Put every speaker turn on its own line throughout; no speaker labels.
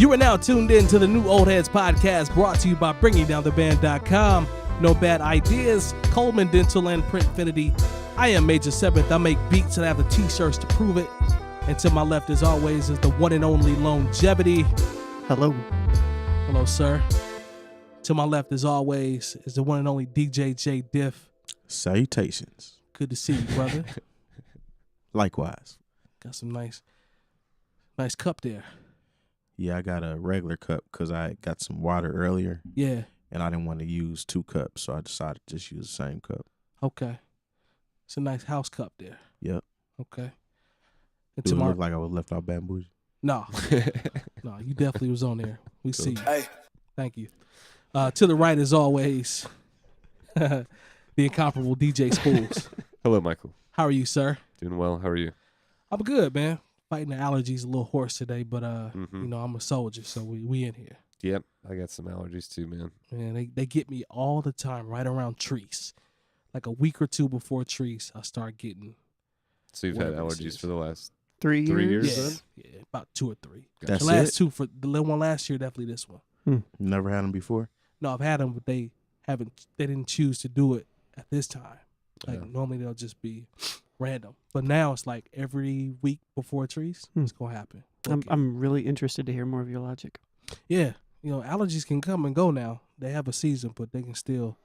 You are now tuned in to the new Old Heads podcast, brought to you by bringingdowntheband.com. No bad ideas, Coleman Dental and Printfinity. I am Major 7th. I make beats and I have the t-shirts to prove it. And to my left, as always, is the one and only Lonegevity.
Hello.
Hello, sir. To my left, as always, is the one and only DJ Jay Diff.
Salutations.
Good to see you, brother.
Likewise.
Got some nice cup there.
Yeah, I got a regular cup because I got some water earlier.
Yeah.
And I didn't want to use 2 cups, so I decided to just use the same cup.
Okay. It's a nice house cup there.
Yep.
Okay. And
Do it look like I was left out bamboo?
No. No, you definitely was on there. We
Cool.
see you. Hey. Thank you. To the right, as always, the incomparable DJ Spoolz.
Hello, Michael.
How are you, sir?
Doing well. How are you?
I'm good, man. Fighting the allergies, a little hoarse today, but you know, I'm a soldier, so we in here.
Yep, I got some allergies too, man.
Man, they get me all the time, right around trees. Like a week or two before trees, I start getting.
So you've had allergies for the last
3 years?
then?
Yeah, about 2 or 3.
That's
the last
it?
2 for the little one last year, definitely this one.
You never had them before?
No, I've had them, but they didn't choose to do it at this time. Like normally they'll just be random, but now it's like every week before trees, it's gonna happen.
I'm really interested to hear more of your logic.
Yeah, you know, allergies can come and go now. They have a season, but they can still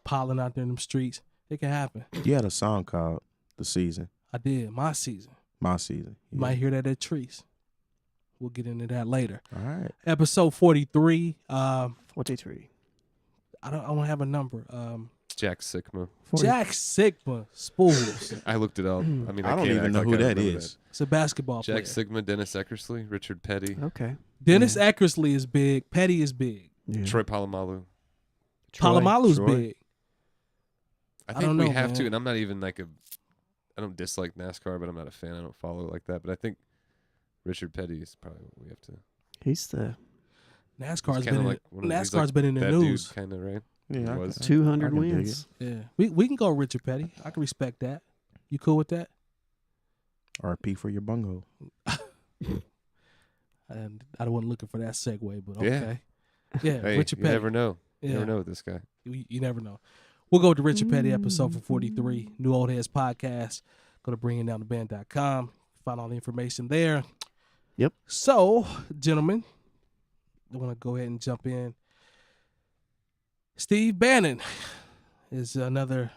piling out there in them streets. It can happen.
You had a song called The Season.
I did my season.
My Season.
You might hear that at trees. We'll get into that later.
All right.
Episode 43.
43.
I don't have a number.
Jack Sigma.
40.
Jack Sigma Spoolz.
I looked it up. I mean,
I don't even know who that is.
It's a basketball player.
Jack Sigma, Dennis Eckersley, Richard Petty,
Okay.
Dennis Eckersley is big. Petty is big.
Yeah.
Troy Polamalu.
Palomalu's
Troy.
big.
I
don't
think we
know,
have
man.
to, and I'm not even like I don't dislike NASCAR, but I'm not a fan. I don't follow it like that. But I think Richard Petty is probably what we have to.
He's the
NASCAR's
kinda
been
like one of these, like,
been in the
that
news.
kind of, right?
Yeah,
It was.
200
I can dig
wins.
Yeah, we can go Richard Petty. I can respect that. You cool with that?
RP for your bungo.
And I wasn't looking for that segue, but
Yeah.
okay. Yeah,
Hey,
Richard
you
Petty.
never know. You
Yeah.
never know with this guy.
You never know. We'll go to Richard Petty episode for 43, New Old Heads podcast. Go to bringingdowntheband.com. Find all the information there.
Yep.
So, gentlemen, I want to go ahead and jump in. Steve Bannon is another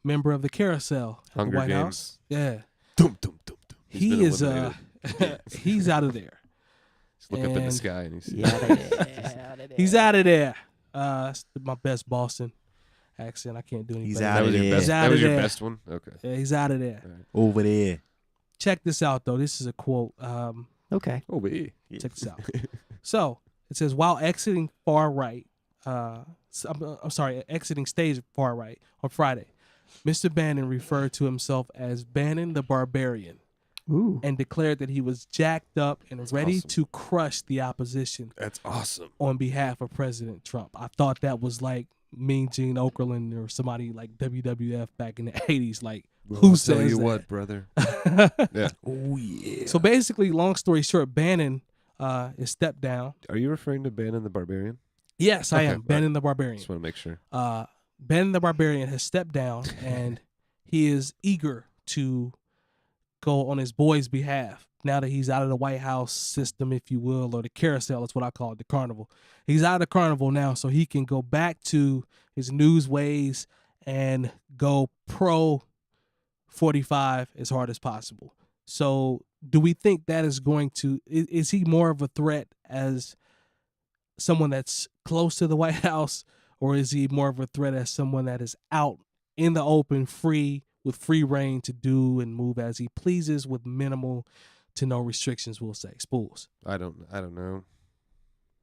member of the carousel at
Hunger
the White
Games.
House. Yeah.
Dum, dum, dum, dum. He's
He
been
is
eliminated.
he's out of there.
Just look up in the
and-
sky and he's
He's out of there. That's my best Boston accent. I can't do anything.
He's
That
out
was
of
your
there.
best.
He's out
That was
of
your
there.
best one. Okay.
Yeah, he's out of there.
Over there.
Check this out, though. This is a quote.
Okay.
Oh, wait.
Check this out. So it says, while exiting far right, exiting stage far right on Friday, Mr. Bannon referred to himself as Bannon the Barbarian
Ooh.
and declared that he was jacked up and ready
awesome.
to crush the opposition
That's awesome.
on behalf of President Trump. I thought that was like Mean Gene Okerlund or somebody like WWF back in the 80s. Like, who
I'll
says
tell you
that?
what, brother. Yeah.
Oh, yeah.
So basically, long story short, Bannon is stepped down.
Are you referring to Bannon the Barbarian?
Yes, I
Okay,
am. Bannon the Barbarian.
Just want to make sure.
Bannon the Barbarian has stepped down and he is eager to go on his boy's behalf now that he's out of the White House system, if you will, or the carousel. That's what I call it, the carnival. He's out of the carnival now, so he can go back to his news ways and go pro 45 as hard as possible. So do we think that is going to, is he more of a threat as someone that's close to the White House, or is he more of a threat as someone that is out in the open, free, with free reign to do and move as he pleases with minimal to no restrictions, we'll say? Spoolz.
I don't know.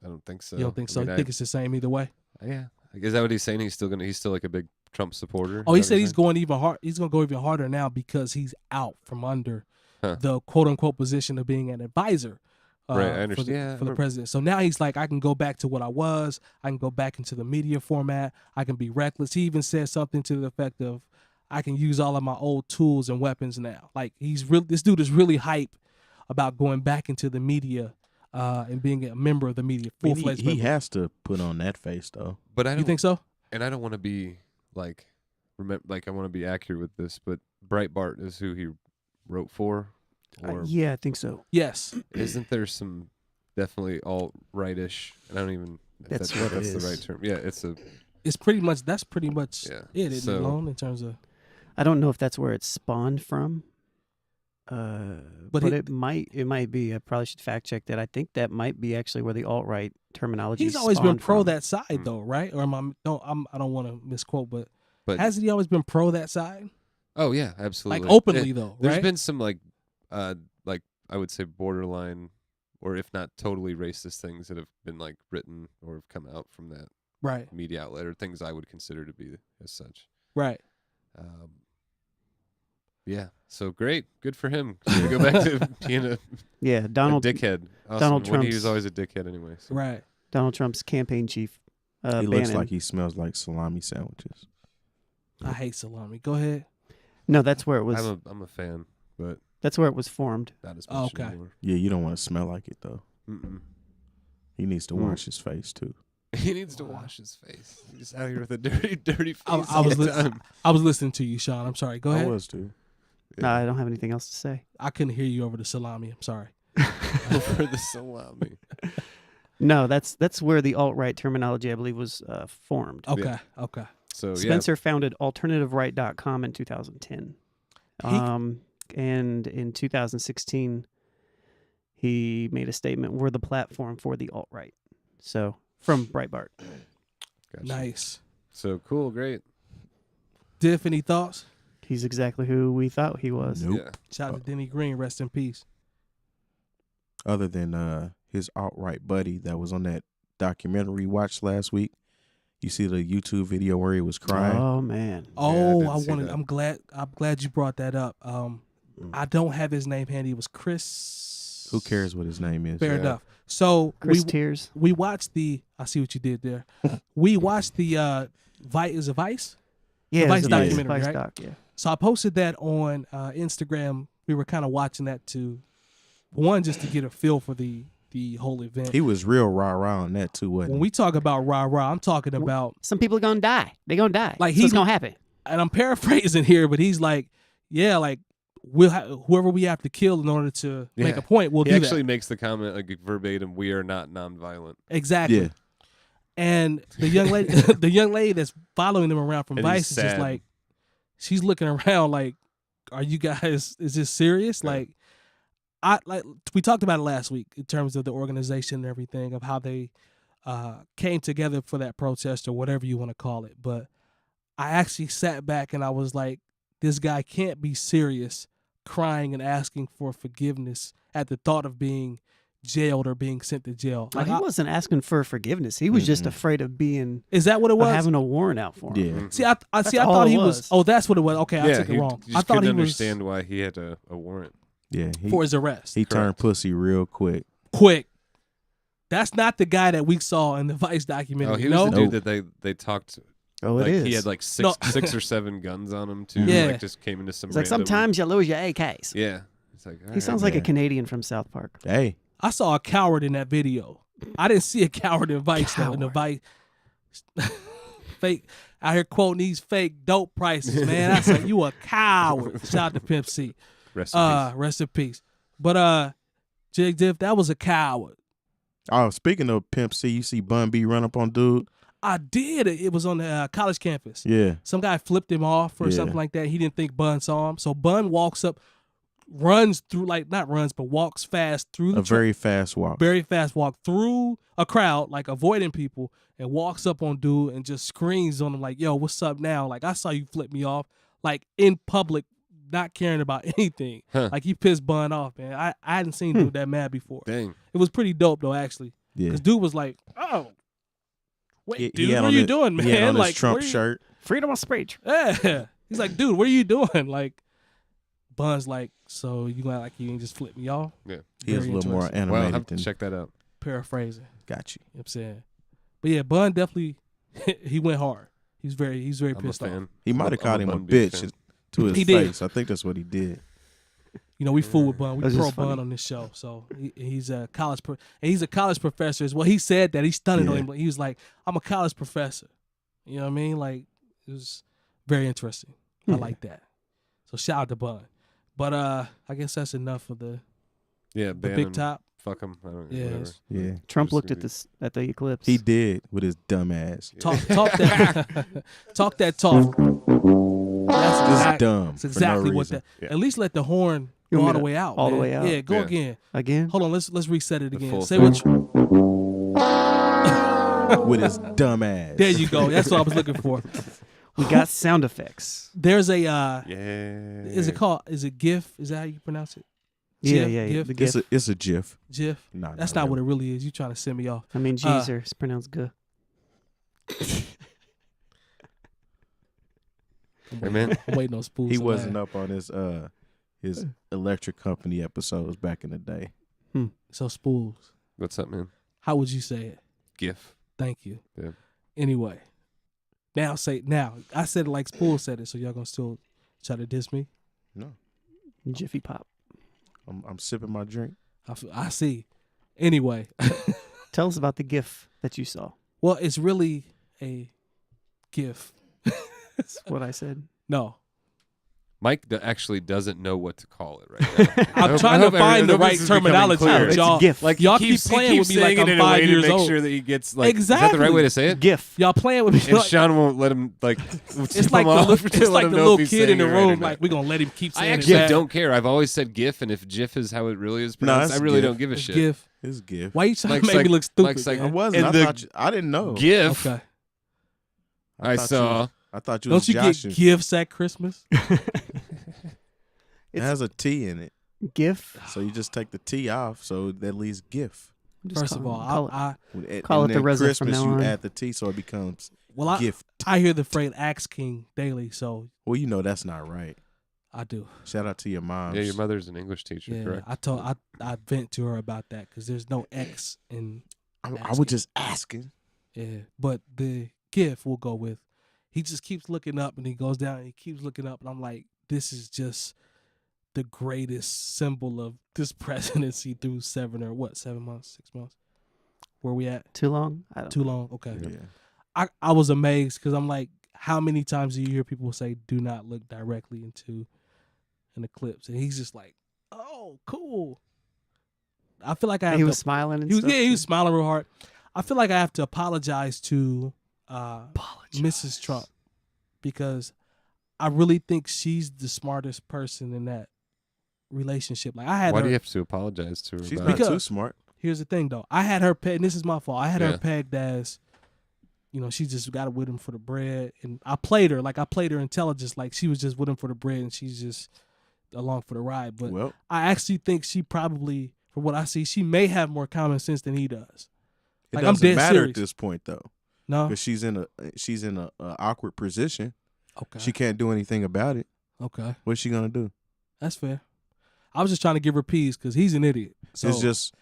I don't think so.
You don't think so?
I mean,
You think it's the same either way?
yeah. Is that what he's saying? He's still like a big Trump supporter?
Oh, he
Is that
said
what
he's going even hard. He's going to go even harder now because he's out from under the quote unquote position of being an advisor.
Right, I understand.
For the president. So now he's like, I can go back to what I was. I can go back into the media format. I can be reckless. He even said something to the effect of, I can use all of my old tools and weapons now. Like, this dude is really hype about going back into the media and being a member of the media, full-fledged
He
member.
has to put on that face though.
But I don't
You think so?
And I don't want to be like, I want to be accurate with this, but Breitbart is who he wrote for, or
Yeah, I think so.
Yes.
isn't there some definitely alt-rightish? And I don't even. If
That's
that's
what it
the
is.
right term. Yeah, it's a.
It's pretty much, that's pretty much
Yeah.
it, isn't it,
So-
Lone, in terms of.
I don't know if that's where it spawned from. But it might be. I probably should fact check that. I think that might be actually where the alt-right terminology.
He's always been
spawned
pro
from.
that side, though, right? Or I don't want to misquote, but
But
hasn't he always been pro that side?
oh yeah, absolutely.
Like openly, though,
There's
right?
been some like I would say borderline, or if not totally racist things that have been like written or have come out from that
Right,
media outlet, or things I would consider to be as such.
right.
Yeah, so great, good for him. To go back to being a
Donald
dickhead. Awesome.
Donald
When he was
Trump's-
always a dickhead anyway. So.
Right.
Donald Trump's campaign chief.
He
Bannon.
looks like he smells like salami sandwiches.
I hate salami. Go ahead.
No, that's where it was.
I'm a fan, but
That's where it was formed.
not as much
Okay.
anymore.
Yeah, you don't want to smell like it though.
Mm-mm.
He needs to wash his face too.
He needs to wash his face. He's just out here with a dirty face
I
all
was
the
li-
time.
I was listening to you, Sean. I'm sorry. Go
I
ahead.
was too.
No, I don't have anything else to say.
I couldn't hear you over the salami. I'm sorry.
For the salami.
No, that's where the alt-right terminology, I believe, was formed.
Okay.
Yeah.
Okay.
So
Spencer founded AlternativeRight.com in 2010. And in 2016, he made a statement, "We're the platform for the alt-right." So, from Breitbart.
yeah, gotcha.
Nice.
So cool, great.
Diff, any thoughts?
He's exactly who we thought he was.
Nope.
Yeah.
Shout out to Denny Green. Rest in peace.
Other than his alt-right buddy that was on that documentary we watched last week. You see the YouTube video where he was crying?
Oh, man.
Oh,
did
I
see
wanted.
that.
I'm glad you brought that up. I don't have his name handy. It was Chris.
Who cares what his name is?
Fair
Yeah.
enough. So
Chris Tears.
we watched the. I see what you did there. We watched the Is it Vice?
Yeah,
Vice
it's a
documentary,
Vice
right?
doc, yeah.
So I posted that on Instagram. We were kind of watching that to, one, just to get a feel for the whole event.
He was real rah-rah on that too, wasn't
When
he?
we talk about rah-rah, I'm talking about,
Some people are going to die. They're going to die.
Like,
so
he-
it's going to happen.
and I'm paraphrasing here, but he's like, yeah, like, whoever we have to kill in order to make
Yeah.
a point, we'll
He
do
actually
that.
makes the comment like verbatim, "We are not nonviolent."
Exactly.
Yeah.
And the young lady, the young lady that's following them around from
And he's
Vice is just
sad.
like, she's looking around like, are you guys, is this serious?
Yeah.
Like, we talked about it last week in terms of the organization and everything, of how they came together for that protest or whatever you want to call it. But I actually sat back and I was like, this guy can't be serious, crying and asking for forgiveness at the thought of being jailed or being sent to jail.
Like,
Like,
he wasn't asking for forgiveness. He was just
Mm-mm.
afraid of being
is that what it
of
was?
having a warrant out for him.
Yeah.
Mhm.
See, I
That's
see. I
all
thought
it
he was.
was.
Oh, that's what it was. Okay, I
yeah,
took it
he
wrong.
just
I thought he
couldn't
was
understand why he had a warrant.
Yeah.
for his arrest.
He turned
Correct.
pussy real quick.
Quick. That's not the guy that we saw in the Vice documentary.
Oh, he was
no,
the dude that they talked.
Oh,
Like
it is.
he had like six or seven guns on him too.
Yeah.
Like just came into some.
It's like
random,
sometimes you lose your AKs.
Yeah. It's like
He sounds like a
man.
Canadian from South Park.
Hey,
I saw a coward in that video. I didn't see a coward in Vice though. In the Vice, fake out here quoting these fake dope prices, man. I said you a coward. Shout out to Pimp C.
Rest in peace.
Rest in peace. But Jay Diff, that was a coward.
oh, speaking of Pimp C, you see Bun B run up on dude?
I did. It was on the college campus.
Yeah.
Some guy flipped him off or
Yeah.
something like that. He didn't think Bun saw him. So Bun walks up, runs through, like, not runs, but walks fast through the
A very fast walk.
very fast walk through a crowd, like avoiding people, and walks up on dude and just screams on him like, yo, what's up now? Like, I saw you flip me off, like, in public, not caring about anything.
Huh.
Like, he pissed Bun off, man. I hadn't seen dude that mad before.
Dang.
It was pretty dope, though, actually.
Yeah.
Because dude was like, oh, wait,
He
dude,
had
what are
on
you
the-
doing, man?
He had on
like,
his Trump
what are you-
shirt.
Freedom of speech.
Yeah. He's like, dude, what are you doing? Like, Bun's like, so you like you ain't just flip me off?
Yeah.
He was a
Very
little more
interesting.
Well, I
animated
have to
than
check that out.
Paraphrasing.
got you.
You know what I'm saying? But yeah, Bun definitely he went hard. He's very
I'm a
pissed off.
fan.
He might have
I'm
called him a
Bun B
bitch
fan.
to his
He did.
face. I think that's what he did.
You know, we fool with Bun. We
That's
pro
just funny.
Bun on this show. So he's a college professor as well. He said that. He stunned on him. He was like, I'm a college professor. You know what I mean? Like, it was very interesting. I like that. So shout out to Bun. But I guess that's enough of the
Bannon,
big top.
Fuck him. I don't know.
Yes.
Whatever.
Yeah.
Trump
Just
looked
gonna
at the eclipse.
He did with his dumb ass.
Talk that talk that talk.
That's dumb.
That's
for no
exactly what
reason.
that. At least let the horn
You
go
want
all
me
the
to-
way out.
all the
man.
way out?
Yeah, go
Yeah.
again.
Again?
Hold on, let's reset it
The
again.
full
Say what
With his dumb ass.
There you go. That's what I was looking for.
We got sound effects.
There's a
Yeah.
is it GIF? Is that how you pronounce it?
Yeah,
GIF?
yeah.
GIF?
The GIF.
It's a GIF.
GIF?
No,
That's not what it really is. You trying to send me off.
I mean, Jeezer. It's pronounced good.
Hey, man.
I'm waiting on Spoolz.
He
to
wasn't
laugh.
up on his electric company episodes back in the day.
So Spoolz,
What's up, man?
how would you say it?
GIF.
Thank you.
Yeah.
Anyway, now I said it like Spoolz said it, so y'all gonna still try to diss me?
No,
Jiffy Pop.
I'm sipping my drink.
I see. Anyway,
Tell us about the GIF that you saw.
well, it's really a GIF.
That's what I said.
No,
Mike actually doesn't know what to call it right now.
I'm trying to find the right terminology.
Clear.
It's
Y'all,
a GIF.
Like
y'all
he
keep
keeps,
playing
he
with
keeps
me like
saying it
I'm
in a
5
way
years
to make
old.
sure that he gets like. Is that the right way to say it?
GIF.
Y'all playing with me.
And
like,
Sean won't let him like.
it's like it's like the little kid in the room. Like we're gonna let him keep
I
saying
actually
it.
don't care. I've always said GIF, and if GIF is how it really is
No,
pronounced,
it's
I really
GIF.
don't give a
It's
shit.
GIF.
It's GIF.
Why you trying
Mike's
to make me
like-
look stupid?
Mike's like,
I
man?
wasn't.
And
I
the
thought I didn't know.
GIF.
Okay.
I saw.
I thought you
Don't
was
you get
joshing.
gifts at Christmas?
It has a T in it,
GIF.
so you just take the T off, so that leaves GIF.
Just
First of
call
all,
it-
I
Call
and
it the
then
Reza from
Christmas,
now
you
on.
add the T, so it becomes
well
gift.
I hear the phrase "axe king" daily, so
Well, you know that's not right.
I do.
Shout out to your mom.
Yeah, your mother's an English teacher,
Yeah,
correct?
I vent to her about that because there's no X in
I was just asking.
yeah, but the GIF will go with. He just keeps looking up and he goes down and he keeps looking up and I'm like, this is just the greatest symbol of this presidency through 7 months, 6 months. Where we at?
Too long? I don't
Too
know.
long? Okay.
Yeah.
I was amazed because I'm like, how many times do you hear people say, do not look directly into an eclipse? And he's just like, oh, cool. I feel like I have
He
to,
was smiling and
he was,
stuff.
yeah, he was smiling real hard. I feel like I have to apologize to Mrs. Trump because I really think she's the smartest person in that relationship. Like I had
Why
her,
do you have to apologize to her?
She's
about
not
Because-
too smart.
here's the thing though. I had her pegged, and this is my fault. I had
Yeah.
her pegged as, you know, she just got with him for the bread. And I played her intelligence, like she was just with him for the bread and she's just along for the ride. But
Well,
I actually think she probably, from what I see, she may have more common sense than he does.
it
Like, I'm
doesn't
dead
matter
serious.
at this point though,
No?
because she's in a awkward position.
Okay.
She can't do anything about it.
Okay.
What's she gonna do?
That's fair. I was just trying to give her peace because he's an idiot. So
It's just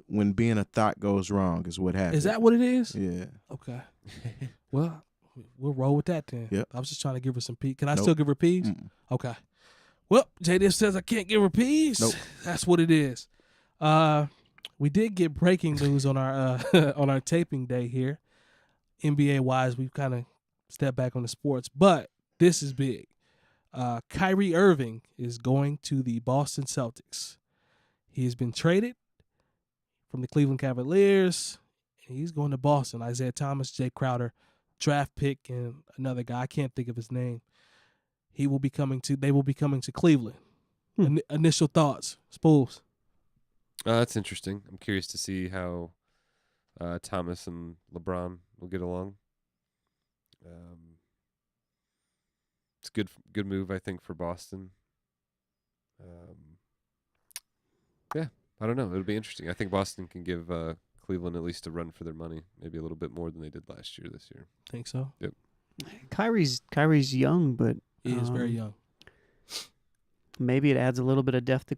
when being a thought goes wrong is what happens.
is that what it is?
Yeah.
Okay. Well, we'll roll with that then.
Yep.
I was just trying to give her some peace. Can I
Nope.
still give her peace?
Mm-mm.
Okay. Well, Jay Diff says I can't give her peace.
Nope.
That's what it is. We did get breaking news on our on our taping day here. NBA wise, we've kind of stepped back on the sports, but this is big. Kyrie Irving is going to the Boston Celtics. He has been traded from the Cleveland Cavaliers, and he's going to Boston. Isaiah Thomas, Jay Crowder, draft pick, and another guy. I can't think of his name. They will be coming to Cleveland. Initial thoughts, Spoolz.
That's interesting. I'm curious to see how Thomas and LeBron will get along. It's good move, I think, for Boston. Yeah, I don't know. It'll be interesting. I think Boston can give Cleveland at least a run for their money, maybe a little bit more than they did last year. This year,
Think so?
Yep.
Kyrie's young, but
He is very young.
maybe it adds a little bit of depth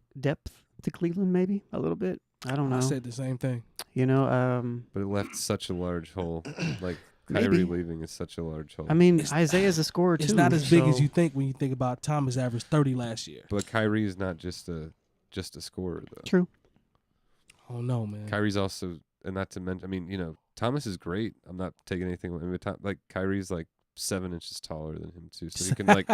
to Cleveland. Maybe a little bit. I don't know.
I said the same thing.
You know,
but it left such a large hole. Like
Maybe.
Kyrie leaving is such a large hole.
I mean,
It's-
Isaiah's a scorer too.
It's not as big as
so-
you think when you think about Thomas averaged 30 last year.
But Kyrie's not just a just a scorer though.
True.
Oh no, man.
Kyrie's also, and not to mention, I mean, Thomas is great. I'm not taking anything away. Like Kyrie's like 7 inches taller than him too, so he can like.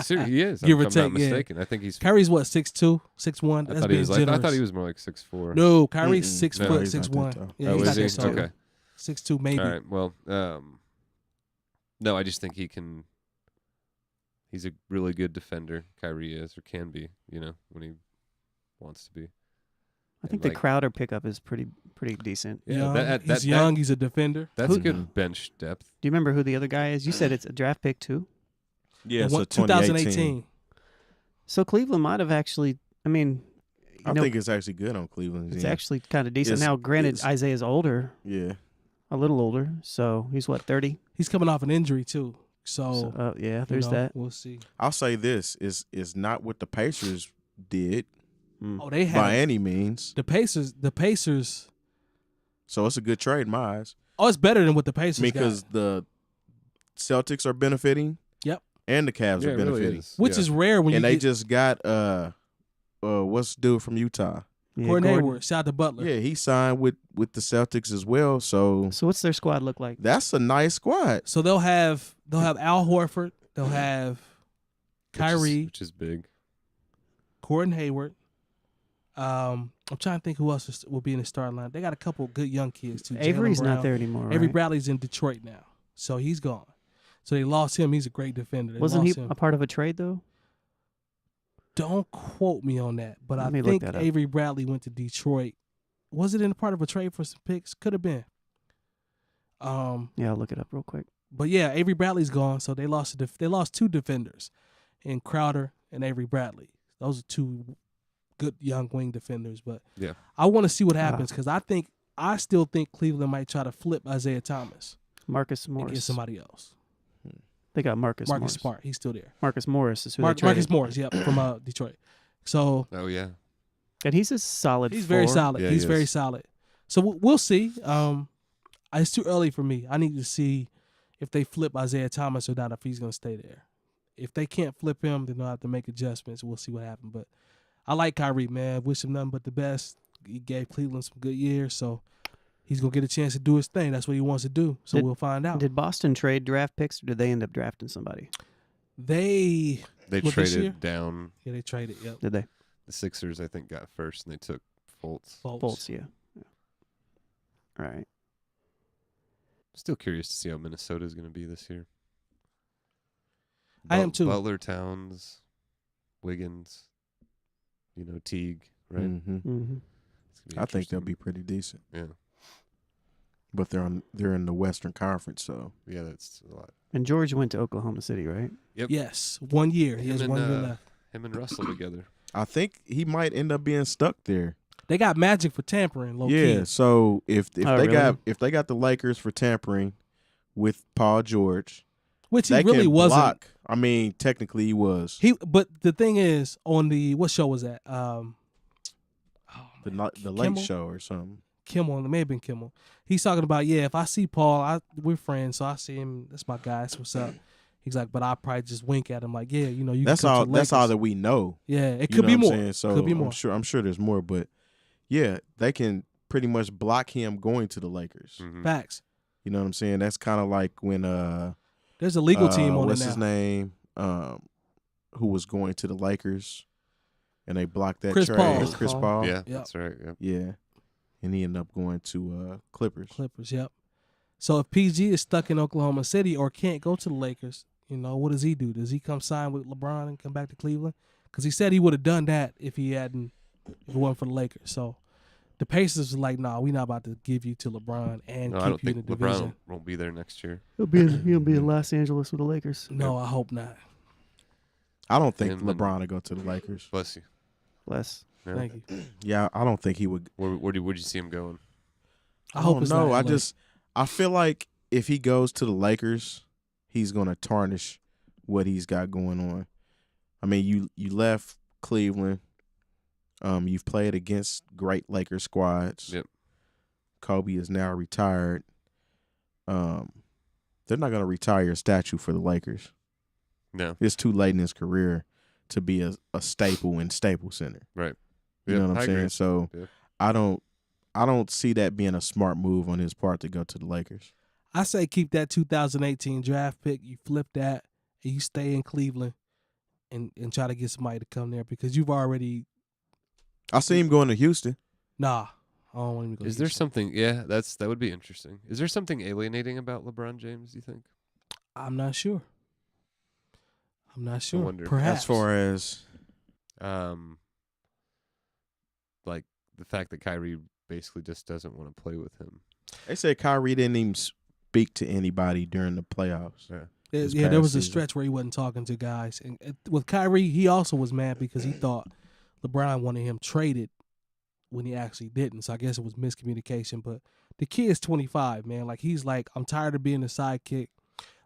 Seriously, he is.
Give or
I'm
take,
not mistaken. I think he's.
Kyrie's what, 6'2", 6'1"?
I thought he was. I thought he was more like 6'4".
No, Kyrie's 6
No,
foot,
he's not
6'1".
that tall.
Yeah,
Oh,
he's
is
not
he?
that tall.
Okay.
6'2", maybe.
All right. Well, no, I just think he can. He's a really good defender. Kyrie is, or can be. When he wants to be.
I think the Crowder pickup is pretty decent.
Yeah,
he's young. He's a defender.
That's good bench depth.
Do you remember who the other guy is? You said it's a draft pick too.
Yeah, so
2018.
So Cleveland might have actually. I mean,
I think it's actually good on Cleveland.
It's actually kind of decent. Now, granted, Isaiah's older.
Yeah.
A little older. So he's what, 30?
He's coming off an injury too. So
yeah, there's that.
We'll see.
I'll say this is not what the Pacers did.
Oh, they have
by any means.
The Pacers.
So it's a good trade in my eyes.
Oh, it's better than what the Pacers
because
got.
the Celtics are benefiting.
Yep.
And the Cavs are benefiting,
really is.
Which is rare when
they just got what's the dude from Utah?
Yeah,
Gordon Hayward, shout out to Butler.
Yeah, he signed with the Celtics as well. So
what's their squad look like?
That's a nice squad.
So they'll have Al Horford, they'll have Kyrie,
which is big.
Gordon Hayward. I'm trying to think who else will be in the starting line. They got a couple good young kids too.
Avery's not there anymore.
Avery
right?
Bradley's in Detroit now, so he's gone. So they lost him. He's a great defender.
Wasn't he a part of a trade though?
Don't quote me on that, but I
Let me
think
look that up.
Avery Bradley went to Detroit. Was it in a part of a trade for some picks? Could have been.
Yeah, I'll look it up real quick.
But yeah, Avery Bradley's gone, so they lost two defenders, in Crowder and Avery Bradley. Those are two good young wing defenders. But
yeah,
I want to see what happens because I still think Cleveland might try to flip Isaiah Thomas,
Marcus Morris,
and get somebody else.
They got Marcus
Smart. He's still there.
Marcus Morris is who they traded.
Marcus Morris, yep, from Detroit. So.
Oh yeah.
And he's a solid.
He's very solid.
Yeah,
he's very solid. So we'll see. It's too early for me. I need to see if they flip Isaiah Thomas or not, if he's going to stay there. If they can't flip him, then they'll have to make adjustments. We'll see what happens. But I like Kyrie, man. Wish him nothing but the best. He gave Cleveland some good years, so he's going to get a chance to do his thing. That's what he wants to do. So we'll find out.
Did Boston trade draft picks, or did they end up drafting somebody?
They
traded down.
Yeah, they traded. Yep.
Did they?
The Sixers, I think, got first, and they took Fultz.
Fultz, yeah. All right.
Still curious to see how Minnesota is going to be this year.
I am too.
Butler, Towns, Wiggins, Teague, right?
Mm-hmm.
Mm-hmm.
I think they'll be pretty decent.
Yeah.
But they're in the Western Conference, so
yeah, that's a lot.
And George went to Oklahoma City, right?
Yep.
Yes, 1 year. He has 1 year left.
Him and Russell together.
I think he might end up being stuck there.
They got Magic for tampering, low
Yeah,
key.
so if they
really?
got the Lakers for tampering with Paul George,
which he
they
really
can
wasn't.
block. I mean, technically he was.
But the thing is, on the what show was that?
The Late Show or something.
Kimmel, it may have been Kimmel. He's talking about, if I see Paul, we're friends, so I see him. That's my guy. That's what's up. He's like, but I probably just wink at him like, you.
That's all. That's all that we know.
Yeah, it could be more.
So
could be more.
I'm sure there's more, but yeah, they can pretty much block him going to the Lakers.
Mm-hmm.
Facts.
You know what I'm saying? That's kind of like when
there's a legal team on
what's
it now.
his name? Who was going to the Lakers, and they blocked that
Chris
trade.
Paul.
Chris Paul.
Yeah, that's right. Yep.
Yeah, and he ended up going to Clippers.
Yep. So if PG is stuck in Oklahoma City or can't go to the Lakers, what does he do? Does he come sign with LeBron and come back to Cleveland? Because he said he would have done that if it wasn't for the Lakers. So the Pacers was like, nah, we're not about to give you to LeBron and
I
keep
don't
you in
think
the division.
LeBron won't be there next year.
He'll be in Los Angeles with the Lakers.
No, I hope not.
I don't think
Him
LeBron would go to the Lakers.
Bless you.
Less.
Yeah.
Thank you.
Yeah, I don't think he would.
Where'd you see him going?
I hope it's not
no.
LA.
I feel like if he goes to the Lakers, he's gonna tarnish what he's got going on. I mean, you left Cleveland. You've played against great Lakers squads.
Yep.
Kobe is now retired. They're not gonna retire a statue for the Lakers.
No.
It's too late in his career to be a staple in Staples Center.
Right.
You know what
I
I'm saying?
agree.
So I don't see that being a smart move on his part to go to the Lakers.
I say keep that 2018 draft pick. You flip that and you stay in Cleveland and try to get somebody to come there because you've already.
I see him going to Houston.
Nah, I don't want him to go.
Is there something? Yeah, that would be interesting. Is there something alienating about LeBron James? Do you think?
I'm not sure.
I wonder.
Perhaps.
As far as
like the fact that Kyrie basically just doesn't want to play with him.
they said, Kyrie didn't even speak to anybody during the playoffs.
Yeah, there was a stretch where he wasn't talking to guys. And with Kyrie, he also was mad because he thought LeBron wanted him traded when he actually didn't. So I guess it was miscommunication. But the kid's 25, man. Like, he's like, I'm tired of being the sidekick.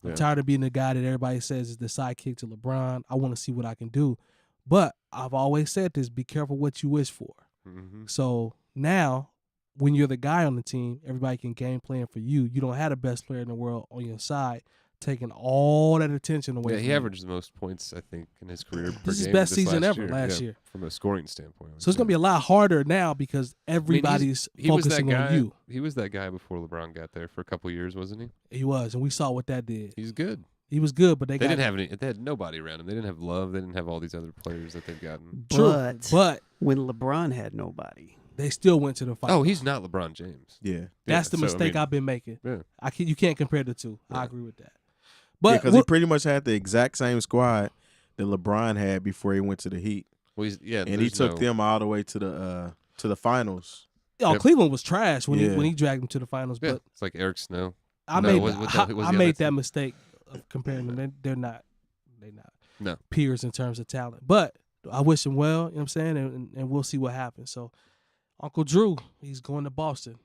I'm tired of being the guy that everybody says is the sidekick to LeBron. I want to see what I can do. But I've always said this, be careful what you wish for.
Mm-hmm.
So now, when you're the guy on the team, everybody can game plan for you. You don't have the best player in the world on your side, taking all that attention away.
Yeah,
from
he
you.
averaged the most points, I think, in his career.
This is
game
best season
last
ever last year
from a scoring standpoint.
So it's gonna be a lot harder now because everybody's focusing on you.
He was that guy before LeBron got there for a couple years, wasn't he?
He was, and we saw what that did.
He's good.
He was good, but they
didn't have any. They had nobody around him. They didn't have Love. They didn't have all these other players that they've gotten.
But
when LeBron had nobody,
they still went to the finals.
Oh, he's not LeBron James.
Yeah,
that's the mistake I've been making.
Yeah,
you can't compare the two.
Yeah.
I agree with that. But
because he pretty much had the exact same squad that LeBron had before he went to the Heat.
Well,
and he took them all the way to the finals.
Oh, Cleveland was trash when he dragged them to the finals.
Yeah,
but
it's like Eric Snow.
I made that mistake of comparing them. They're not peers in terms of talent. But I wish him well, you know what I'm saying? And we'll see what happens. So Uncle Drew, he's going to Boston.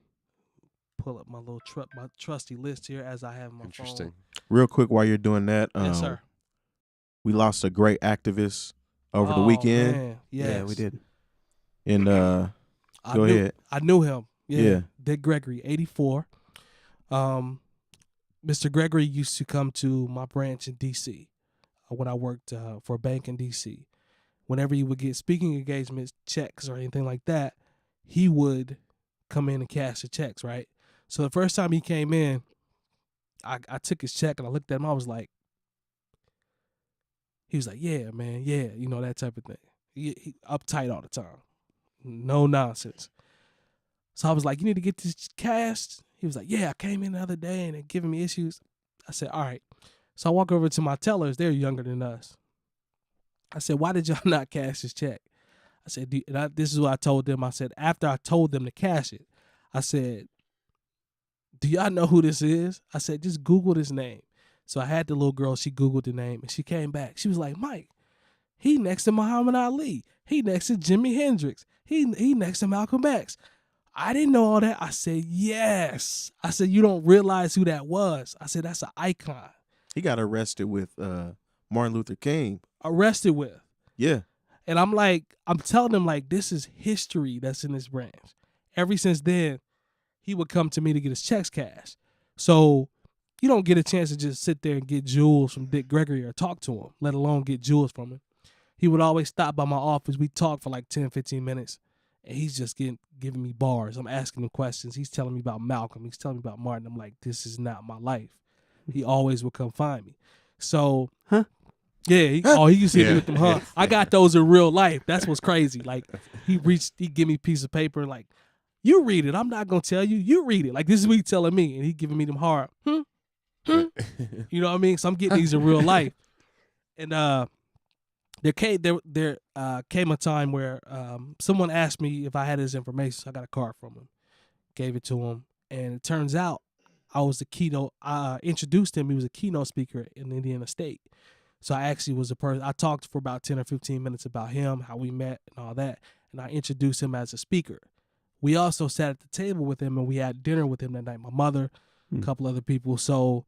Pull up my little my trusty list here as I have my phone.
Real quick while you're doing that,
yes, sir.
We lost a great activist over the weekend.
Man. Yes.
Yeah, we did.
And go ahead.
I knew him.
Yeah.
Dick Gregory, 84. Mr. Gregory used to come to my branch in D.C. When I worked for a bank in D.C. Whenever he would get speaking engagements, checks, or anything like that, he would come in and cash the checks, right? So the first time he came in, I took his check and I looked at him. I was like, he was like, yeah, man, yeah, you know, that type of thing. He uptight all the time. No nonsense. So I was like, you need to get this cashed? He was like, yeah, I came in the other day and they're giving me issues. I said, all right. So I walk over to my tellers. They're younger than us. I said, why did y'all not cash this check? I said, this is what I told them. I said, after I told them to cash it, I said, do y'all know who this is? I said, just Google this name. So I had the little girl, she Googled the name, and she came back. She was like, Mike, he next to Muhammad Ali. He next to Jimi Hendrix. He next to Malcolm X. I didn't know all that. I said, yes. I said, you don't realize who that was. I said, that's an icon.
He got arrested with Martin Luther King.
Arrested with.
Yeah.
And I'm telling them, like, this is history that's in this branch. Ever since then, he would come to me to get his checks cashed. So you don't get a chance to just sit there and get jewels from Dick Gregory or talk to him, let alone get jewels from him. He would always stop by my office. We talk for like 10, 15 minutes, and he's just giving me bars. I'm asking him questions. He's telling me about Malcolm. He's telling me about Martin. I'm like, this is not my life. He always would come find me. So,
yeah,
he used to hit me with them, I got those in real life. That's what's crazy. Like, he give me a piece of paper, like, you read it. I'm not going to tell you. You read it. Like, this is what he's telling me. And he giving me them hard. You know what I mean? So I'm getting these in real life. And there came a time where someone asked me if I had his information. So I got a card from him. Gave it to him. And it turns out I was the keynote. I introduced him. He was a keynote speaker in Indiana State. So I actually was a person. I talked for about 10 or 15 minutes about him, how we met and all that. And I introduced him as a speaker. We also sat at the table with him and we had dinner with him that night. My mother, a couple other people. So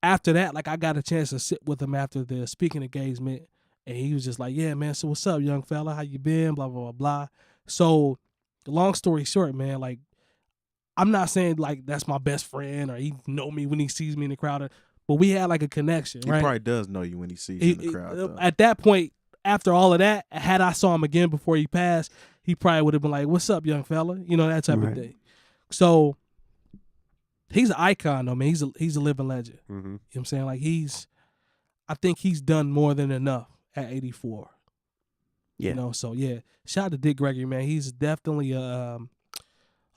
after that, like, I got a chance to sit with him after the speaking engagement, and he was just like, yeah, man, so what's up, young fella? How you been? Blah, blah, blah, blah. So long story short, man, like, I'm not saying like that's my best friend or he know me when he sees me in the crowd, but we had like a connection, right?
He probably does know you when he sees you in the crowd, though.
At that point, after all of that, had I saw him again before he passed, he probably would have been like, "What's up, young fella?" You know, that type of thing. So he's an icon, though, man. He's a living legend.
Mm-hmm.
You know what I'm saying? Like I think he's done more than enough at 84.
Yeah.
You know, so yeah. Shout out to Dick Gregory, man. He's definitely a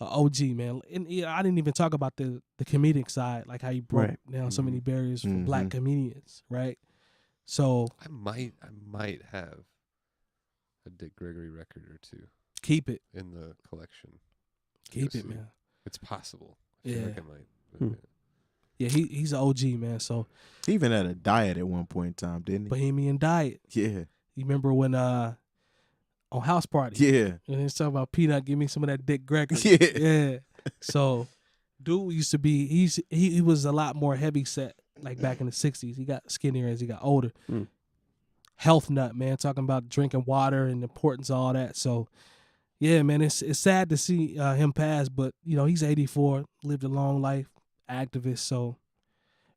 OG, man. And I didn't even talk about the comedic side, like how he broke down so many barriers for black comedians, right? So
I might have a Dick Gregory record or two.
Keep it
in the collection.
Keep it, man.
It's possible. I
Yeah.
feel like I might.
Yeah, he's an OG, man. So
he even had a diet at one point in time, didn't he?
Bohemian Diet.
Yeah.
You remember when on House Party?
Yeah.
And he's talking about Peanut, give me some of that Dick Gregory.
Yeah.
Yeah. So dude used to be he was a lot more heavy set like back in the 60s. He got skinnier as he got older. Health nut, man, talking about drinking water and the importance of all that. So yeah, man, it's sad to see him pass, but you know, he's 84, lived a long life, activist, so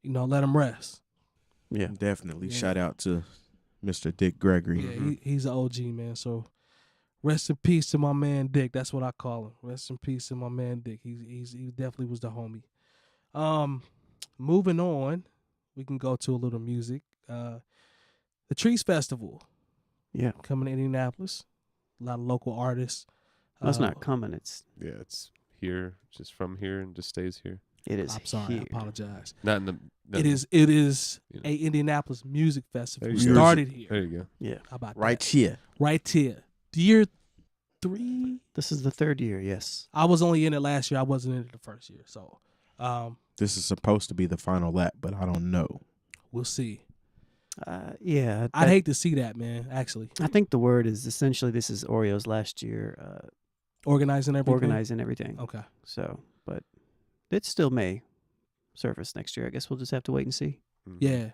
you know, let him rest.
Yeah, definitely. Yeah. Shout out to Mr. Dick Gregory.
Yeah, he's an OG, man. So rest in peace to my man Dick. That's what I call him. Rest in peace to my man Dick. He definitely was the homie. Moving on, we can go to a little music. The Trees Festival.
Yeah,
coming to Indianapolis. A lot of local artists.
That's not coming. It's
here, just from here, and just stays here.
It is.
I'm sorry.
Here.
I apologize.
Not in the.
It is a Indianapolis music festival. We started here.
There you go.
Yeah.
How about
right
that?
Here.
Right here. Year 3.
This is the 3rd year. Yes.
I was only in it last year. I wasn't in it the first year. So,
this is supposed to be the final lap, but I don't know.
We'll see.
Yeah.
I'd hate to see that, man. Actually,
I think the word is essentially this is Oreo's last year.
Organizing everything. Okay.
So, but it still may surface next year. I guess we'll just have to wait and see.
Yeah.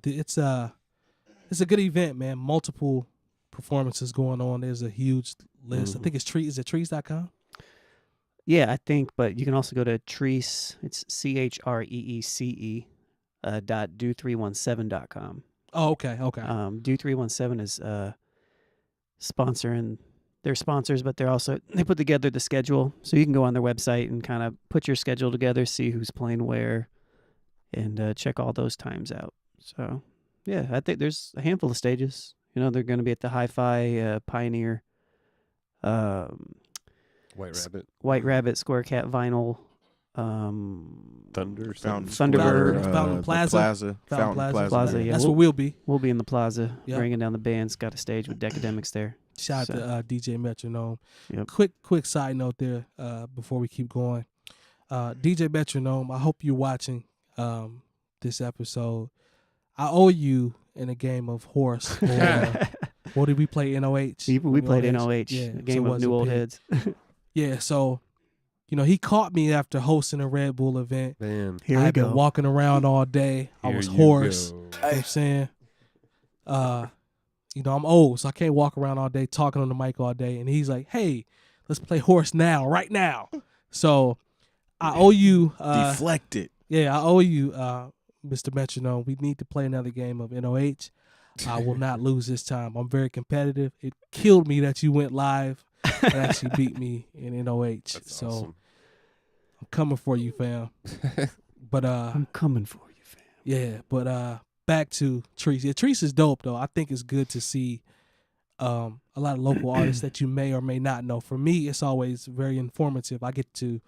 It's a good event, man. Multiple performances going on. There's a huge list. I think it's Trees. Is it trees.com?
Yeah, I think. But you can also go to Trees. It's CHREECE. .do317.com.
Oh, okay.
Do317 is sponsoring. They're sponsors, but they put together the schedule, so you can go on their website and kind of put your schedule together, see who's playing where, and check all those times out. So, yeah, I think there's a handful of stages. You know, they're going to be at the Hi-Fi, Pioneer,
White
Rabbit, Square Cat Vinyl.
Thunderbird,
Fountain Plaza. Yeah, that's where we'll be.
We'll be in the plaza, bringing down the bands. Got a stage with Decademics there.
Shout out to DJ Metronome.
Yep.
Quick side note there before we keep going. DJ Metronome, I hope you're watching this episode. I owe you in a game of horse. What did we play? NOH.
We played NOH.
Yeah,
a game of new old heads.
Yeah, so. You know, he caught me after hosting a Red Bull event.
Man,
I had been walking around all day. I was hoarse. You know what I'm saying? You know, I'm old, so I can't walk around all day talking on the mic all day. And he's like, hey, let's play horse now, right now. So I owe you.
Deflected.
Yeah, I owe you, Mr. Metronome. We need to play another game of NOH. I will not lose this time. I'm very competitive. It killed me that you went live and actually beat me in NOH.
That's
so
awesome.
I'm coming for you, fam. But
I'm coming for you, fam.
Yeah, but back to Trees. Yeah, Trees is dope though. I think it's good to see a lot of local artists that you may or may not know. For me, it's always very informative. I get to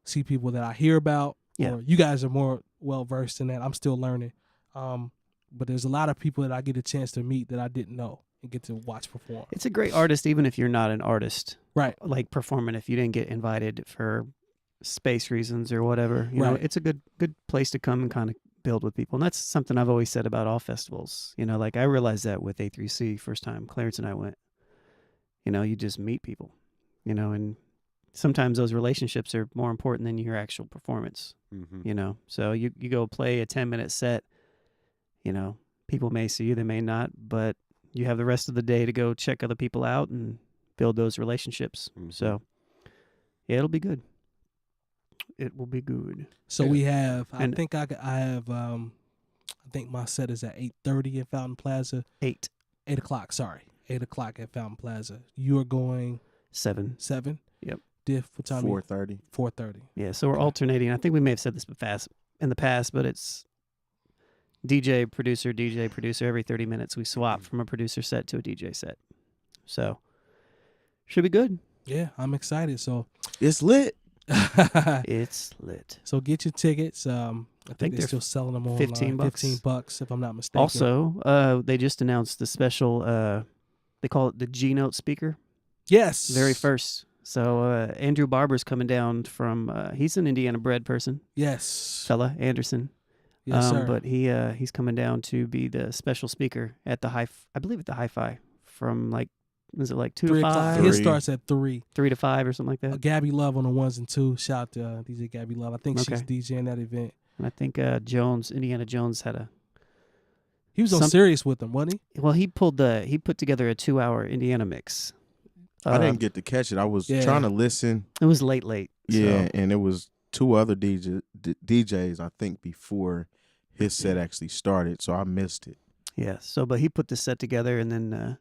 see people that I hear about.
Yeah.
Or you guys are more well versed in that. I'm still learning. But there's a lot of people that I get a chance to meet that I didn't know and get to watch perform.
It's a great artist, even if you're not an artist.
Right.
Like performing, if you didn't get invited for space reasons or whatever. You know, it's a good place to come and kind of build with people. And that's something I've always said about all festivals. You know, like I realized that with A3C first time Clarence and I went. You know, you just meet people, you know, and sometimes those relationships are more important than your actual performance, you know. So you go play a 10-minute set, you know, people may see you, they may not, but you have the rest of the day to go check other people out and build those relationships. So, yeah, it'll be good. It will be good.
So we have, I think my set is at 8:30 in Fountain Plaza.
8
8 o'clock. Sorry, 8 o'clock at Fountain Plaza. You are going
7.
7.
Yep.
Diff, what time?
4:30.
4:30.
Yeah, so we're alternating. I think we may have said this in the past, but it's DJ, producer, every 30 minutes we swap from a producer set to a DJ set. So, should be good.
Yeah, I'm excited. So
It's lit.
It's lit.
So get your tickets. I think they're
they're
still selling them online.
$15.
$15 if I'm not mistaken.
Also, they just announced the special, they call it the G-Note speaker.
yes.
Very first. So Andrew Barber's coming down from, he's an Indiana bred person,
Yes.
fella, Anderson.
Yes, sir.
But he's coming down to be the special speaker at the I believe at the Hi-Fi from like, is it like 2 to
3 o'clock.
5?
His starts at 3.
3 to 5 or something like that.
Gabby Love on the 1s and 2s. Shout out to DJ Gabby Love. I think
Okay.
she's DJing that event.
And I think Indiana Jones had
He was on Serious with them, wasn't he?
he put together a 2-hour Indiana mix.
I didn't get to catch it. I was trying to listen.
It was late.
Yeah,
So.
and it was 2 other DJs, I think, before his set actually started, so I missed it.
Yeah. So, but he put the set together, and then,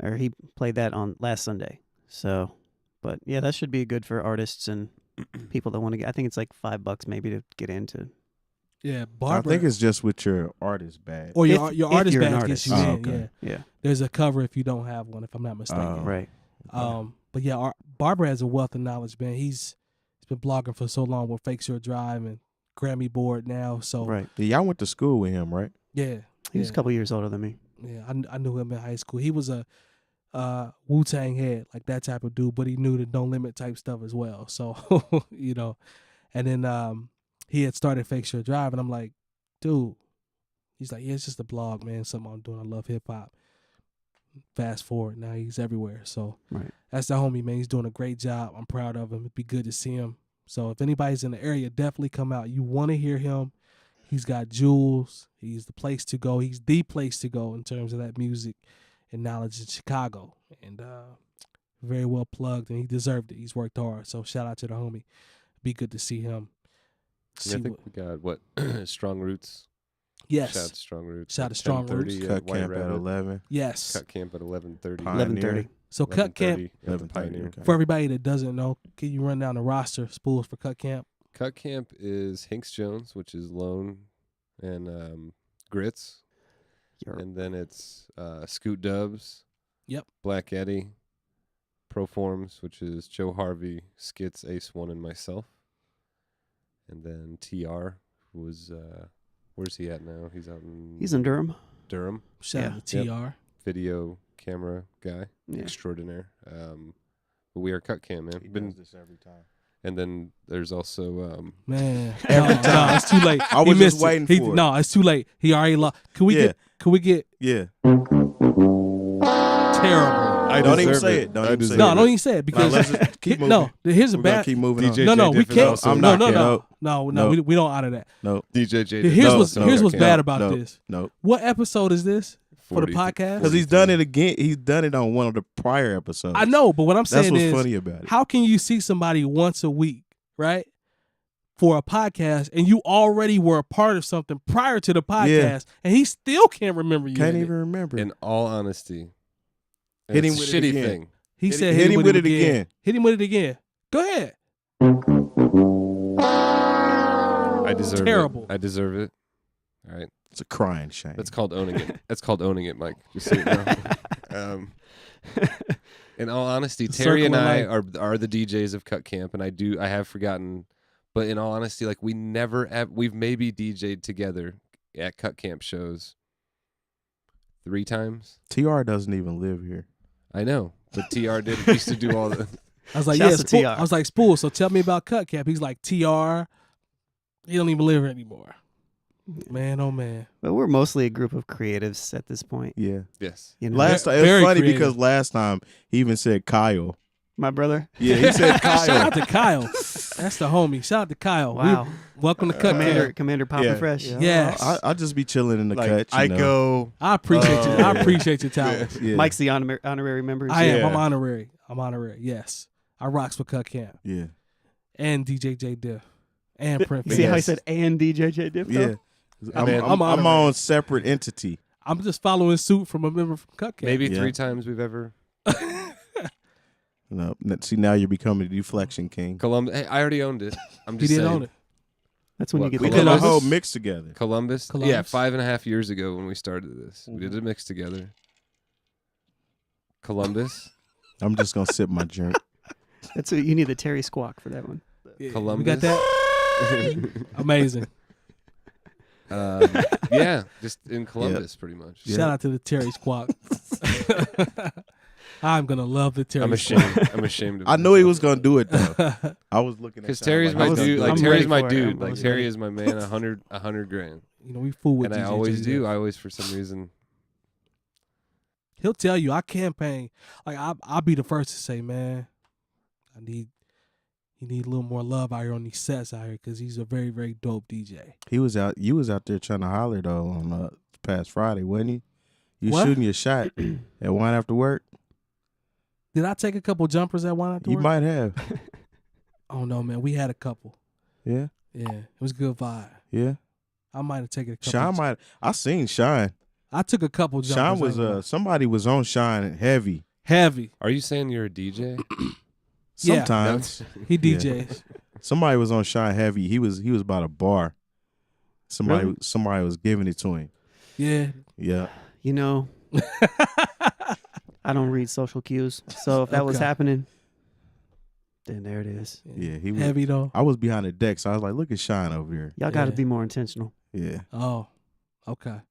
or he played that on last Sunday. So, but yeah, that should be good for artists and people that want to get. I think it's like $5 maybe to get into.
Yeah, Barbara.
I think it's just with your artist badge.
or your
if
artist
you're an
badge gets you
artist.
in.
okay.
Yeah.
Yeah.
There's a cover if you don't have one, if I'm not mistaken.
Right.
But yeah, Barbara has a wealth of knowledge, man. He's been blogging for so long with Fake Sure Drive and Grammy board now. So
Right.
Yeah, y'all went to school with him, right?
yeah,
He was a couple years older than me.
Yeah, I knew him in high school. He was a Wu-Tang head, like that type of dude, but he knew the No Limit type stuff as well. So and then he had started Fake Sure Drive, and I'm like, dude, he's like, yeah, it's just a blog, man. Something I'm doing. I love hip hop. Fast forward, now he's everywhere. So
Right.
that's the homie, man. He's doing a great job. I'm proud of him. It'd be good to see him. So if anybody's in the area, definitely come out. You want to hear him. He's got jewels. He's the place to go. He's the place to go in terms of that music and knowledge in Chicago. And very well plugged, and he deserved it. He's worked hard. So shout out to the homie. Be good to see him.
Yeah, I think we got Strong Roots.
Yes.
Shout out to Strong Roots.
Shout out to Strong
10:30
Roots.
at
Cut
White
camp at
Rabbit.
11.
Yes.
Cut camp at 11:30.
Pioneer.
11:30.
So Cut Camp,
11:30 at the
11:30,
Pioneer.
okay.
for everybody that doesn't know, can you run down the roster, Spoolz, for Cut Camp?
Cut camp is Hinks Jones, which is Lone and Grits. And then it's Scoot Dubs.
Yep.
Black Eddie. Proforms, which is Joe Harvey, Skits, Ace One, and myself. And then TR, who was where's he at now? He's out in
He's in Durham.
Durham.
Shout out to TR.
Video camera guy.
Yeah.
Extraordinaire. But we are Cut Cam, man.
He does this every time.
And then there's also
Man,
Every
no,
time.
it's too late.
I was
He
just
missed it.
waiting for it.
No, it's too late. He already lost. Can we
Yeah.
get
Yeah.
terrible?
Don't even say it. Don't even say
No,
it.
don't even say it because
let's just keep moving.
no. Here's a
We gotta
bad.
keep moving
DJ
on.
No, we
Diff is
can't.
also
I'm
no,
not.
no,
No.
no,
No.
We don't honor that.
No.
DJ J. Diff.
Here's
No,
what's
no,
here's what's
no,
bad about
no,
this.
No.
What episode is this for the
40
podcast?
Because he's done it again. He's done it on one of the prior episodes.
I know, but what I'm
That's
saying
what's
is,
funny about it.
how can you see somebody once a week, right, for a podcast, and you already were a part of something prior to the podcast, and he still can't remember you?
Can't
in it?
even remember.
In all honesty,
Hit him
it's a
with it
shitty
again.
thing.
He
Hit-
said,
hit him with it
again.
again.
Hit him with it again. Go ahead.
I deserve
Terrible.
it. I deserve it. All right.
It's a crying shame.
That's called owning it. That's called owning it, Mike. Just so you know. In all honesty,
The
Terry and
circle
I
of
are the DJs of Cut Camp, and I have forgotten, but in all honesty, like we've maybe DJ'd together at Cut Camp shows 3 times.
TR doesn't even live here.
I know, but TR used to do all the.
I was like,
Shouts
yeah,
to
Spool.
TR.
I was like, Spool, so tell me about Cut Cap. He's like, TR, he don't even live here anymore. Man, oh man.
But we're mostly a group of creatives at this point.
Yeah.
Yes.
You know,
Last time, it
Very
was funny
creative.
because last time he even said Kyle.
my brother.
Yeah, he said
Shout out
Kyle.
to Kyle. That's the homie. Shout out to Kyle.
Wow.
Welcome to Cut Camp.
Commander Papa
Yeah.
Fresh.
Yeah.
Yes.
I just be chilling in the
Like,
cut.
I
you know.
go.
I appreciate you. I appreciate your talent.
Yeah.
Mike's the honorary member.
I am.
Yeah.
I'm honorary. Yes. I rocks for Cut Camp
Yeah.
and DJ Jay Diff and Print.
You see how I
Yes.
said and DJ J Diff?
Yeah. I'm
I'm
my
honorary.
own separate entity.
I'm just following suit from a member from Cupcake.
Maybe 3 times we've ever.
No, see now you're becoming a deflection king.
Columbus. Hey, I already owned it. I'm
He
just
did
saying.
own it.
That's when
What,
you get
We
the
did a
Columbus?
whole mix together.
Columbus. Yeah,
Columbus.
5.5 years ago when we started this, we did a mix together. Columbus.
I'm just gonna sip my drink.
That's a, you need the Terry Squawk for that one.
Yeah,
Columbus.
We got that. Amazing.
Yeah, just in Columbus, pretty much.
Yeah.
Shout out to the Terry Squawk. I'm gonna love the Terry.
I'm ashamed. I'm ashamed of.
I knew he was gonna do it though. I was looking at
Because
y'all
Terry's
like,
my
I was
dude.
like,
Like
I'm
Terry's
ready
my
for it.
dude.
I'm
Like
ready.
Terry is my man. 100 grand.
You know, we fool with
And I
DJ
always
Jay
do.
Diff.
I always, for some reason.
He'll tell you I campaign. Like I'll be the first to say, man, you need a little more love out here on these sets out here because he's a very, very dope DJ.
you was out there trying to holler though on past Friday, wasn't you? You
What?
shooting your shot at Wine After Work.
Did I take a couple jumpers at one after
You
work?
might have.
Oh no, man, we had a couple.
Yeah,
Yeah, it was a good vibe.
yeah.
I might have taken a couple.
Shine might. I seen Shine.
I took a couple jumpers.
Shine
I
was
ain't gonna lie.
somebody was on Shine heavy.
heavy.
Are you saying you're a DJ?
Yeah.
Sometimes
He
Yeah.
DJs.
somebody was on Shine heavy. He was about a bar.
Really?
Somebody was giving it to him.
Yeah.
Yeah.
You know, I don't read social cues, so if that was
Okay.
happening, then there it is.
Yeah, he was.
Heavy though.
I was behind the deck, so I was like, "Look at Shine over here."
Y'all got to
Yeah.
be more intentional.
Yeah,
Oh, okay.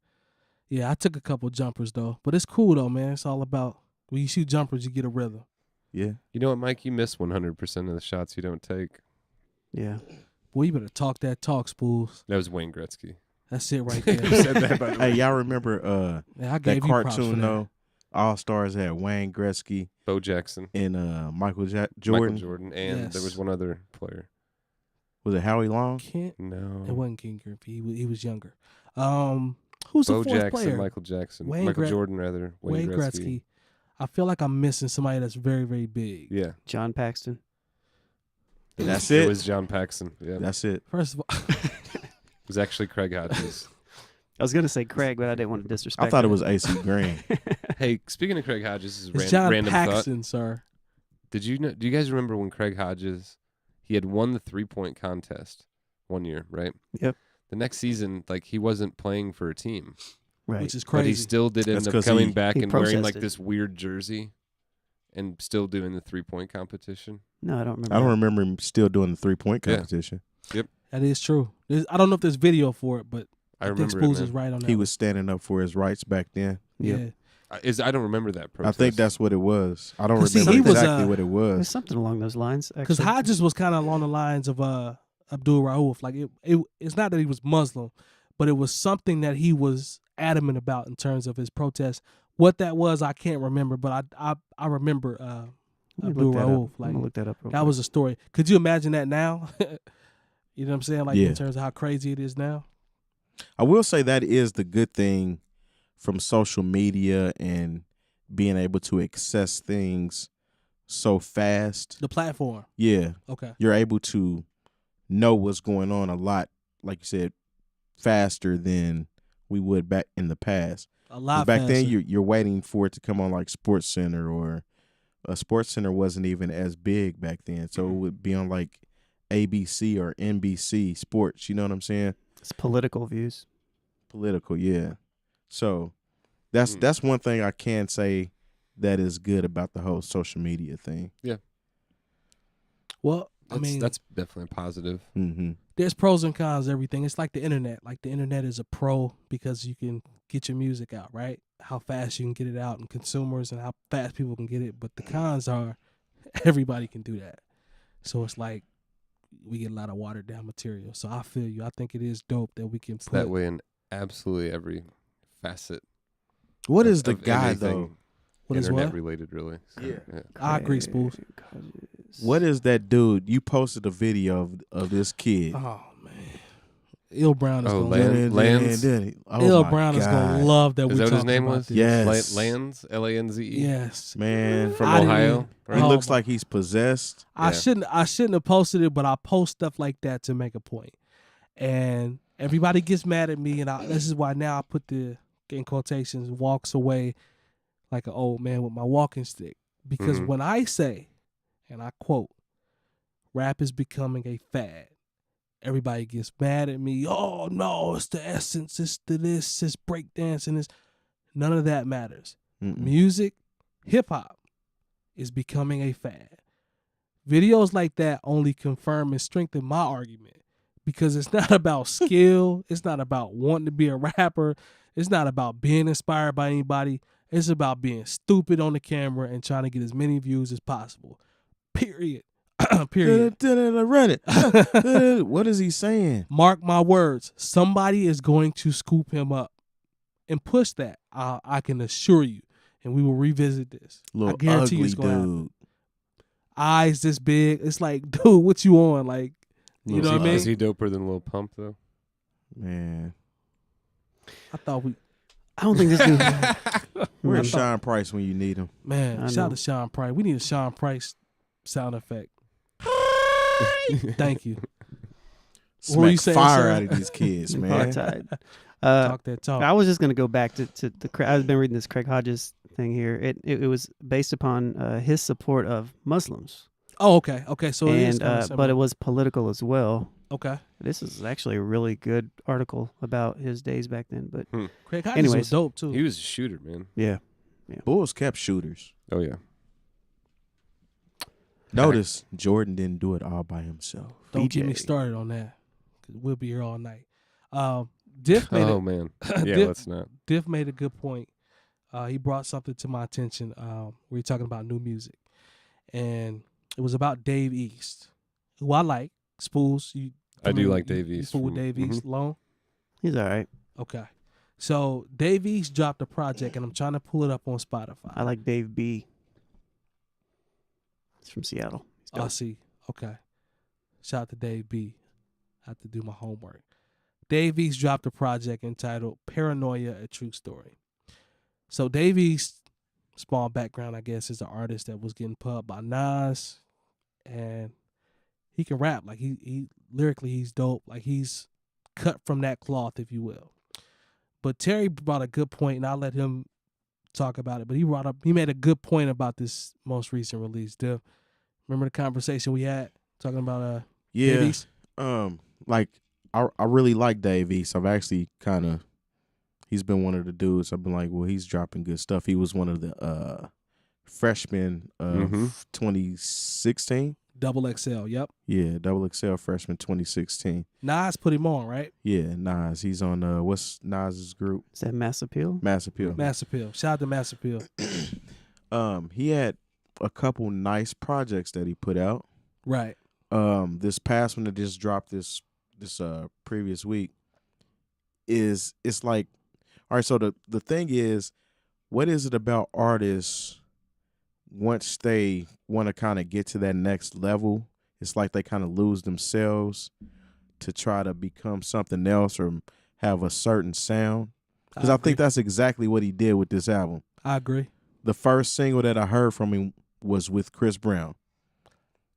Yeah, I took a couple jumpers though, but it's cool though, man. It's all about when you shoot jumpers, you get a rhythm.
yeah.
You know what, Mike? You miss 100% of the shots you don't take.
Yeah.
Boy, you better talk that talk, Spoolz.
That was Wayne Gretzky.
That's it right
You
there.
said that, by the
Hey,
way.
y'all remember
Yeah, I
that
gave you props for
cartoon
that.
though? All Stars had Wayne Gretzky
Bo Jackson.
and Michael Jordan.
Michael Jordan. And there
Yes.
was one other player.
Was it Howie Long?
It
No.
wasn't King Griffey. He was younger. Who's the
Bo
fourth
Jackson,
player?
Michael Jackson.
Wayne
Michael
Gre-
Jordan, rather.
Wayne Gretzky. I feel like I'm missing somebody that's very, very big.
Yeah.
John Paxton.
That's
It
it.
was John Paxson. Yeah.
That's it.
First of all,
It was actually Craig Hodges.
I was going to say Craig, but I didn't want to disrespect
I thought it
him.
was AC Green.
Hey, speaking of Craig Hodges, this is
it's John
random thought.
Paxton, sir.
Did you know? Do you guys remember when Craig Hodges, he had won the 3-point contest one year, right?
Yep.
The next season, like he wasn't playing for a team,
Right.
Which is
but he
crazy.
still did
That's
end up
'cause
coming
he-
back
he
and wearing like
protested.
this weird jersey, and still doing the 3-point competition.
No, I don't remember.
I don't
that.
remember him still doing the 3-point
Yeah.
competition.
That is true. I don't know if there's video for it, but
I
I think
remember
Spoolz
it,
is
man.
right on that.
He
one.
was standing up for his rights back then.
Yeah.
Yep.
I don't remember that protest.
I think that's what it was. I don't
'Cause see,
remember
he was,
exactly what it
There's
was.
something along those lines.
Because
Actually.
Hodges was kind of along the lines of Abdul Rauf. Like it's not that he was Muslim, but it was something that he was adamant about in terms of his protest. What that was, I can't remember, but I remember
Let me
Abdul
look that up.
Rauf.
I'm
Like
gonna look that up. real
that
quick.
was a story. Could you imagine that now? You know what I'm saying? Like
Yeah.
in terms of how crazy it is now.
I will say that is the good thing from social media and being able to access things so fast.
The platform.
Yeah,
Okay.
you're able to know what's going on a lot, like you said, faster than we would back in the past.
A
'Cause
lot
back
faster.
then, you're waiting for it to come on like Sports Center, or Sports Center wasn't even as big back then, so it would be on like ABC or NBC Sports. You know what I'm saying?
It's political views.
Political, yeah. So that's one thing I can say that is good about the whole social media thing.
Well, I mean,
that's definitely a positive.
Mm-hmm.
there's pros and cons to everything. It's like the internet. Like the internet is a pro because you can get your music out, right? How fast you can get it out and consumers and how fast people can get it. But the cons are everybody can do that. So it's like we get a lot of watered down material. So I feel you. I think it is dope that we can
It's
put
that way in absolutely every facet.
What
of-
is the
of
guy
anything
though?
What is
internet
what?
related, really. So,
Yeah.
I agree, Spoolz.
What is that dude? You posted a video of this kid.
Oh man, Il Brown is
Oh,
gonna
Lands?
Il Brown is gonna love that
Is
we
that what his
talking
name
about
was?
this.
Yes.
Lands, Lanze.
Yes.
Man,
From
I didn't
Ohio,
even-
he
right?
Oh,
looks
my-
like he's possessed.
I
Yeah.
shouldn't have posted it, but I post stuff like that to make a point. And everybody gets mad at me, and this is why now I put the in quotations, walks away like an old man with my walking stick. Because
Mhm.
when I say, and I quote, rap is becoming a fad, everybody gets mad at me. Oh, no, it's the essence. It's the this. It's breakdancing. It's none of that matters. Music, hip-hop is becoming a fad. Videos like that only confirm and strengthen my argument because it's not about skill. It's not about wanting to be a rapper. It's not about being inspired by anybody. It's about being stupid on the camera and trying to get as many views as possible. Period. Period.
Run it. What is he saying?
Mark my words. Somebody is going to scoop him up and push that. I can assure you. And we will revisit this.
Little
I guarantee
ugly
it's going to happen.
dude.
Eyes this big. It's like, dude, what you on? Like, you know what I mean?
Is he doper than Lil Pump though?
Man.
I thought we,
I don't think this dude.
Where's Sean Price when you need him?
man,
I
shout
know.
out to Sean Price. We need a Sean Price sound effect. Thank you. What were you
Smack
saying,
fire
sir?
out of these kids, man.
Apartheid.
Talk that talk.
I was just gonna go back to the. I've been reading this Craig Hodges thing here. It was based upon his support of Muslims,
Oh, okay. Okay, so it is
and
kinda
but
similar.
it was political as well.
Okay.
This is actually a really good article about his days back then. But
Craig Hodges was
Anyways.
dope, too.
He was a shooter, man.
yeah,
Bulls kept shooters.
Oh yeah.
Notice Jordan didn't do it all by himself.
Don't get me
BJ.
started on that. 'Cause we'll be here all night. Diff made
Oh
a,
man. Yeah,
Diff-
let's not.
Diff made a good point. He brought something to my attention. We were talking about new music, and it was about Dave East, who I like. Spoolz, you.
I do like
you-
Dave
You
East
fool with
from-
Dave East alone?
he's all right.
Okay. So Dave East dropped a project, and I'm trying to pull it up on Spotify.
I like Dave B. He's from Seattle. He's
I
dope.
see. Okay. Shout out to Dave B. I have to do my homework. Dave East dropped a project entitled Paranoia, A True Story. So Dave East, small background, I guess, is an artist that was getting pubbed by Nas. And he can rap. Like, he lyrically, he's dope. Like, he's cut from that cloth, if you will. But Terry brought a good point, and I'll let him talk about it. But he made a good point about this most recent release. Diff, remember the conversation we had talking about Dave
Yeah.
East?
Like I really like Dave East. I've actually he's been one of the dudes. I've been like, well, he's dropping good stuff. He was one of the freshmen of 2016.
Double XL, yep.
Yeah, double XL freshman 2016.
Nas put him on, right?
Yeah, Nas. He's on what's Nas's group?
Is that Mass Appeal?
Mass Appeal.
Mass Appeal. Shout out to Mass Appeal.
He had a couple nice projects that he put out.
Right.
This past one that just dropped this previous week it's like, all right, so the thing is, what is it about artists once they want to kind of get to that next level, it's like they kind of lose themselves to try to become something else or have a certain sound? Because I think that's exactly what he did with this album.
I agree.
The first single that I heard from him was with Chris Brown.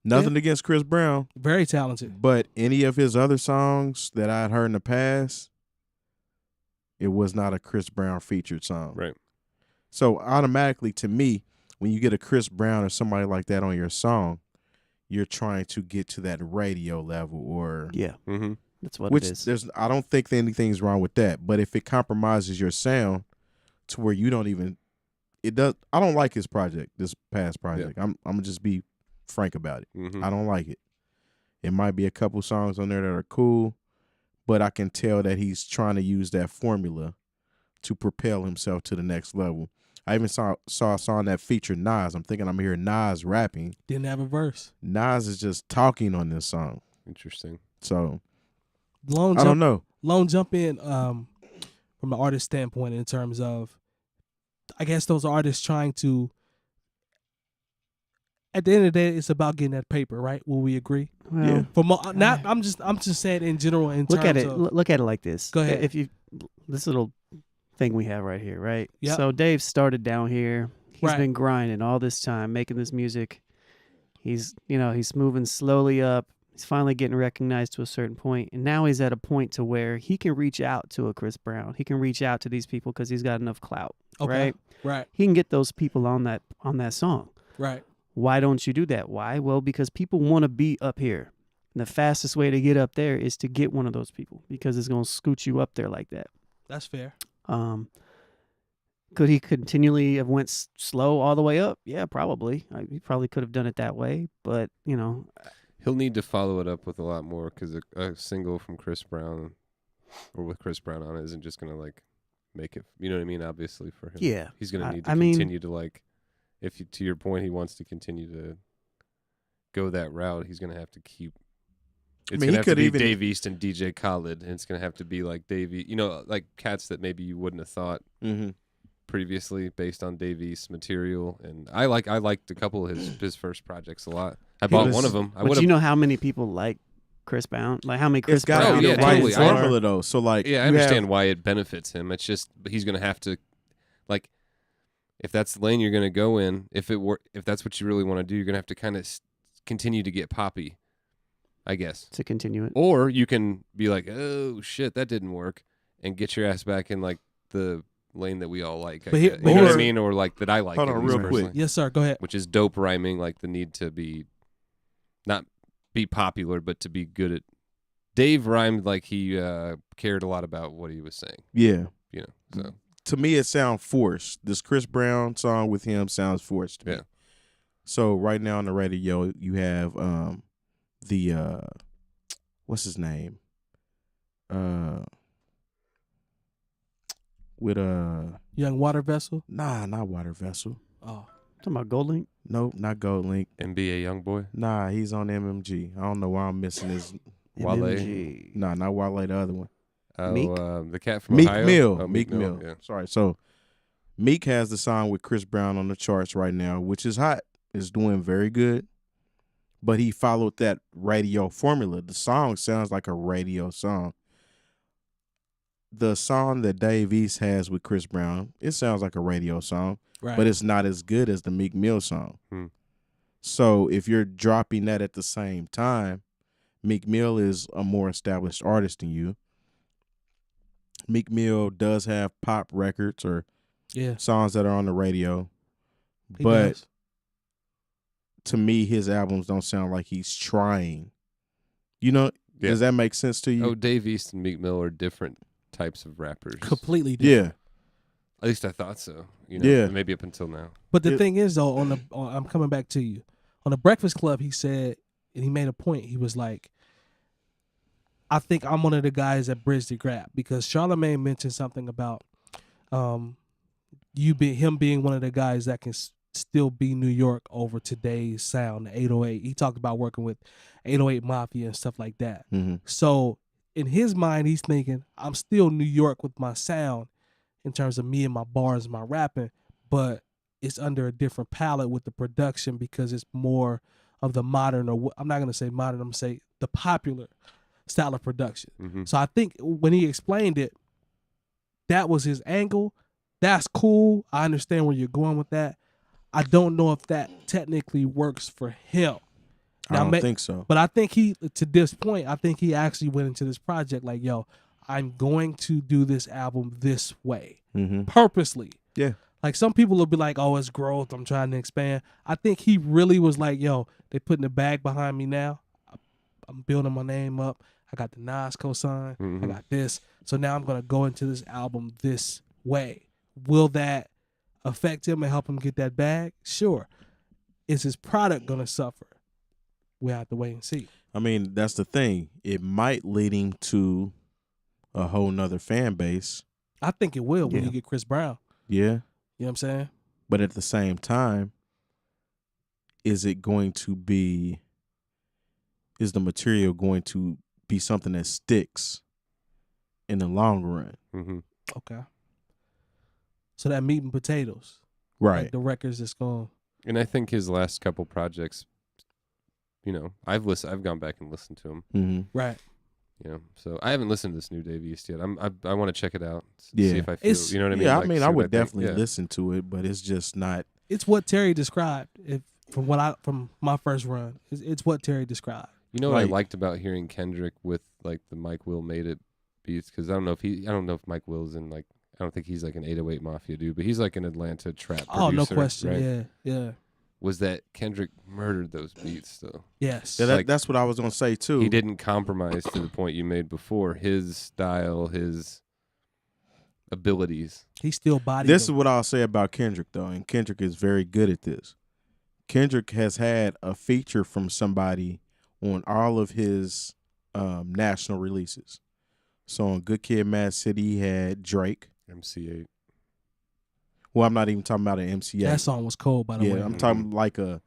Nothing against Chris Brown,
Very talented.
but any of his other songs that I'd heard in the past, it was not a Chris Brown featured song.
Right.
So automatically, to me, when you get a Chris Brown or somebody like that on your song, you're trying to get to that radio level, or
Yeah,
Mm-hmm.
that's what
which
it is.
I don't think anything's wrong with that. But if it compromises your sound to where you don't even, it does. I don't like his project, this past project. I'm gonna just be frank about it.
Mm-hmm.
I don't like it. It might be a couple songs on there that are cool, but I can tell that he's trying to use that formula to propel himself to the next level. I even saw a song that featured Nas. I'm thinking I'm hearing Nas rapping.
Didn't have a verse.
Nas is just talking on this song.
Interesting.
So
Lone
I don't know.
jump in from the artist standpoint in terms of, I guess those artists trying to, at the end of the day, it's about getting that paper, right? Will we agree?
Well,
Yeah.
For I'm just saying in general. In
look
terms
at it.
of,
Look at it like this.
Go ahead.
If you this little thing we have right here, right?
Yep.
So Dave started down here. He's
Right.
been grinding all this time, making this music. He's moving slowly up. He's finally getting recognized to a certain point, and now he's at a point to where he can reach out to a Chris Brown. He can reach out to these people because he's got enough clout, right?
Right.
He can get those people on that song.
Right.
Why don't you do that? Why? Well, because people want to be up here. And the fastest way to get up there is to get one of those people because it's going to scoot you up there like that.
That's fair.
Could he continually have went slow all the way up? Yeah, probably. He probably could have done it that way, but, you know.
He'll need to follow it up with a lot more because a single from Chris Brown or with Chris Brown on it isn't just going to, like, make it, you know what I mean, obviously, for him.
Yeah.
He's going to need to continue to, like, to your point, he wants to continue to go that route, he's going to have to keep, it's going to have to be Dave East and DJ Khaled, and it's going to have to be, like, Davey, you know, like, cats that maybe you wouldn't have thought previously based on Dave East's material. And I liked a couple of his first projects a lot. I bought one of them.
But you know how many people like Chris Brown? Like how many Chris
Brown? It's got to be the
totally.
right formula, though. So like,
yeah, I understand why it benefits him. It's just he's going to have to, like, if that's the lane you're going to go in, if that's what you really want to do, you're going to have to kind of continue to get poppy, I guess,
to continue it.
Or you can be like, oh shit, that didn't work, and get your ass back in like the lane that we all like. You know what I mean? Or like that I like.
Hold on real quick.
Yes, sir. Go ahead.
Which is dope rhyming, like the need to be, not be popular, but to be good at. Dave rhymed like he cared a lot about what he was saying.
Yeah.
You know, so.
To me, it sounds forced. This Chris Brown song with him sounds forced to me. So right now on the radio, you have the what's his name? With
Young Water Vessel?
Nah, not Water Vessel.
Oh.
Talking about Gold Link?
Nope, not Gold Link.
NBA Youngboy?
Nah, he's on MMG. I don't know why I'm missing his
Wale?
MMG.
Nah, not Wale, the other one.
Meek?
The cat from
Meek
Ohio?
Mill.
Oh,
Meek Mill.
Yeah.
Sorry. So Meek has the song with Chris Brown on the charts right now, which is hot. It's doing very good. But he followed that radio formula. The song sounds like a radio song. The song that Dave East has with Chris Brown, it sounds like a radio song, but it's not as good as the Meek Mill song. So if you're dropping that at the same time, Meek Mill is a more established artist than you. Meek Mill does have pop records or songs that are on the radio, but to me, his albums don't sound like he's trying. You know, does that make sense to you?
Oh, Dave East and Meek Mill are different types of rappers.
Completely different.
Yeah.
At least I thought so. You know, maybe up until now.
But the thing is, though, I'm coming back to you. On the Breakfast Club, he said, and he made a point. He was like, I think I'm one of the guys that bridged the gap, because Charlamagne mentioned something about him being one of the guys that can still be New York over today's sound, the 808. He talked about working with 808 Mafia and stuff like that. So in his mind, he's thinking, I'm still New York with my sound in terms of me and my bars and my rapping, but it's under a different palette with the production because it's more of the modern, or I'm not going to say modern, I'm going to say the popular style of production. So I think when he explained it, that was his angle. That's cool. I understand where you're going with that. I don't know if that technically works for him.
Now, I don't think so.
But I think to this point, I think he actually went into this project like, yo, I'm going to do this album this way, purposely.
Yeah.
Like some people will be like, oh, it's growth, I'm trying to expand. I think he really was like, yo, they putting the bag behind me now. I'm building my name up. I got the Nas cosign. I got this. So now I'm going to go into this album this way. Will that affect him and help him get that bag? Sure. Is his product going to suffer? We have to wait and see.
I mean, that's the thing. It might lead him to a whole nother fan base.
I think it will when you get Chris Brown.
Yeah.
You know what I'm saying?
But at the same time, is the material going to be something that sticks in the long run?
Okay. So that meat and potatoes.
Right.
Like the records that's going.
And I think his last couple projects, you know, I've gone back and listened to him.
Right.
You know, so I haven't listened to this new Dave East yet. I want to check it out.
Yeah.
See if I feel, you know what I mean?
Yeah,
like,
I mean, I would definitely listen to it, but it's just not.
It's what Terry described. From my first run, it's what Terry described.
You know what I liked about hearing Kendrick with like the Mike Will Made It beats, because I don't know if Mike Will's in like, I don't think he's like an 808 Mafia dude, but he's like an Atlanta trap producer.
Oh, no question.
Right?
Yeah.
Was that Kendrick murdered those beats though?
Yes.
Yeah, that's what I was gonna say too.
He didn't compromise to the point you made before. His style, his abilities.
He still bodied
This
them.
is what I'll say about Kendrick though, and Kendrick is very good at this. Kendrick has had a feature from somebody on all of his national releases. So on Good Kid, Mad City, he had Drake.
MC8.
Well, I'm not even talking about an MC8.
That song was cold, by the way.
Yeah, I'm talking like a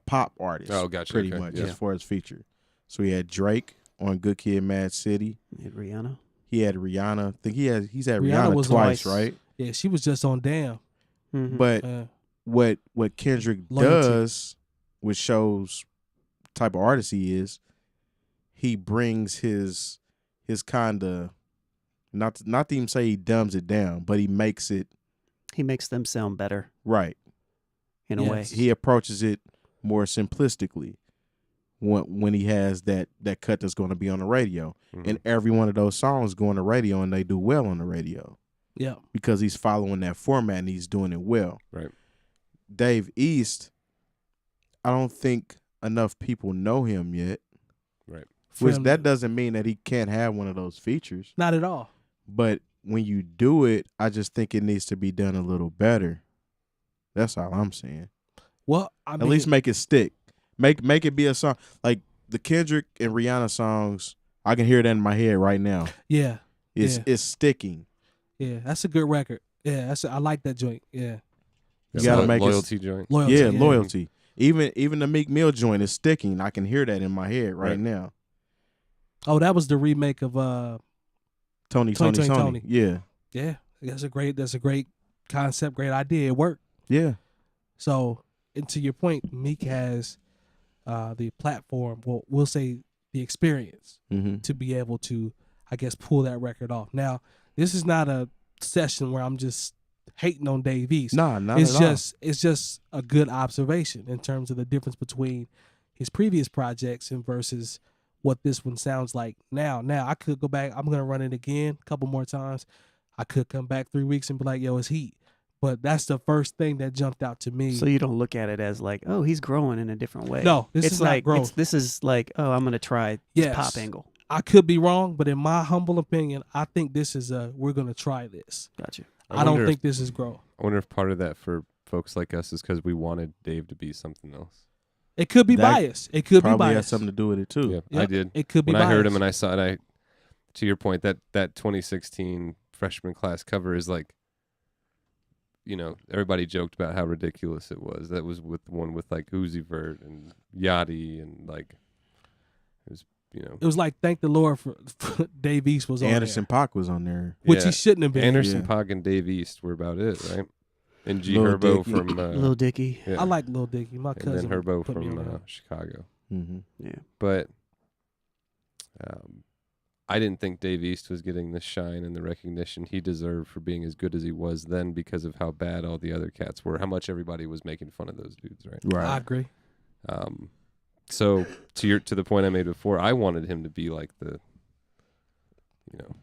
pop artist.
Oh, gotcha.
Pretty
Okay,
much
yeah.
as far as feature. So he had Drake on Good Kid, Mad City.
He had Rihanna.
He had Rihanna. I think he's had
Rihanna
Rihanna
was
twice,
on-
right?
Yeah, she was just on Damn.
Mhm.
But what Kendrick
Loyalty.
does, which shows type of artist he is, he brings his kind of not to even say he dumbs it down, but he makes it
He makes them sound better
right.
in a way.
Yes.
He approaches it more simplistically when he has that cut that's going to be on the radio.
Mhm.
And every one of those songs go on the radio and they do well on the radio
Yeah.
because he's following that format and he's doing it well.
Right.
Dave East, I don't think enough people know him yet.
Right.
Which
From-
that doesn't mean that he can't have one of those features.
Not at all.
But when you do it, I just think it needs to be done a little better. That's all I'm saying.
Well, I mean,
At least make it stick. Make it be a song. Like the Kendrick and Rihanna songs, I can hear that in my head right now.
yeah,
It's sticking.
yeah, that's a good record. Yeah, I like that joint. Yeah,
You gotta make it
loyalty joint.
loyalty.
Yeah, loyalty. Even the Meek Mill joint is sticking. I can hear that in my head right now.
Oh, that was the remake of
Tony. Yeah.
Yeah, that's a great concept, great idea. It worked.
Yeah.
So, and to your point, Meek has the platform. Well, we'll say the experience
Mm-hmm.
to be able to, I guess, pull that record off. Now, this is not a session where I'm just hating on Dave East.
Nah, not
it's
at all.
it's just a good observation in terms of the difference between his previous projects and versus what this one sounds like now. Now I could go back. I'm gonna run it again a couple more times. I could come back 3 weeks and be like, "Yo, it's heat." But that's the first thing that jumped out to me.
So you don't look at it as like, oh, he's growing in a different way.
No, this
it's
is
like
not growth.
this is like, oh, I'm gonna try
Yes.
pop angle.
I could be wrong, but in my humble opinion, I think this is we're gonna try this.
Gotcha.
I don't
wonder
think this is growth.
I wonder if part of that for folks like us is because we wanted Dave to be something else.
It could be
That
biased. It could be
Probably
biased.
has something to do with it too.
Yeah, I
Yep.
did.
It could be
When I heard
biased.
him and I saw it, to your point, that 2016 freshman class cover is like, you know, everybody joked about how ridiculous it was. That was with the one with like Uzi Vert and Yachty and like, it was, you know.
It was like, thank the Lord for Dave East was on
Anderson
there,
Paak was on there.
which
Yeah.
he shouldn't have been.
Anderson
Yeah.
Paak and Dave East were about it, right? And G
Lil
Herbo
Dicky.
from
Lil Dicky.
yeah.
I like Lil Dicky. My
and
cousin
then Herbo
put me
from
around.
Chicago.
Mm-hmm.
Yeah.
But I didn't think Dave East was getting the shine and the recognition he deserved for being as good as he was then because of how bad all the other cats were, how much everybody was making fun of those dudes, right?
Right.
I agree.
So to the point I made before, I wanted him to be like the, you know,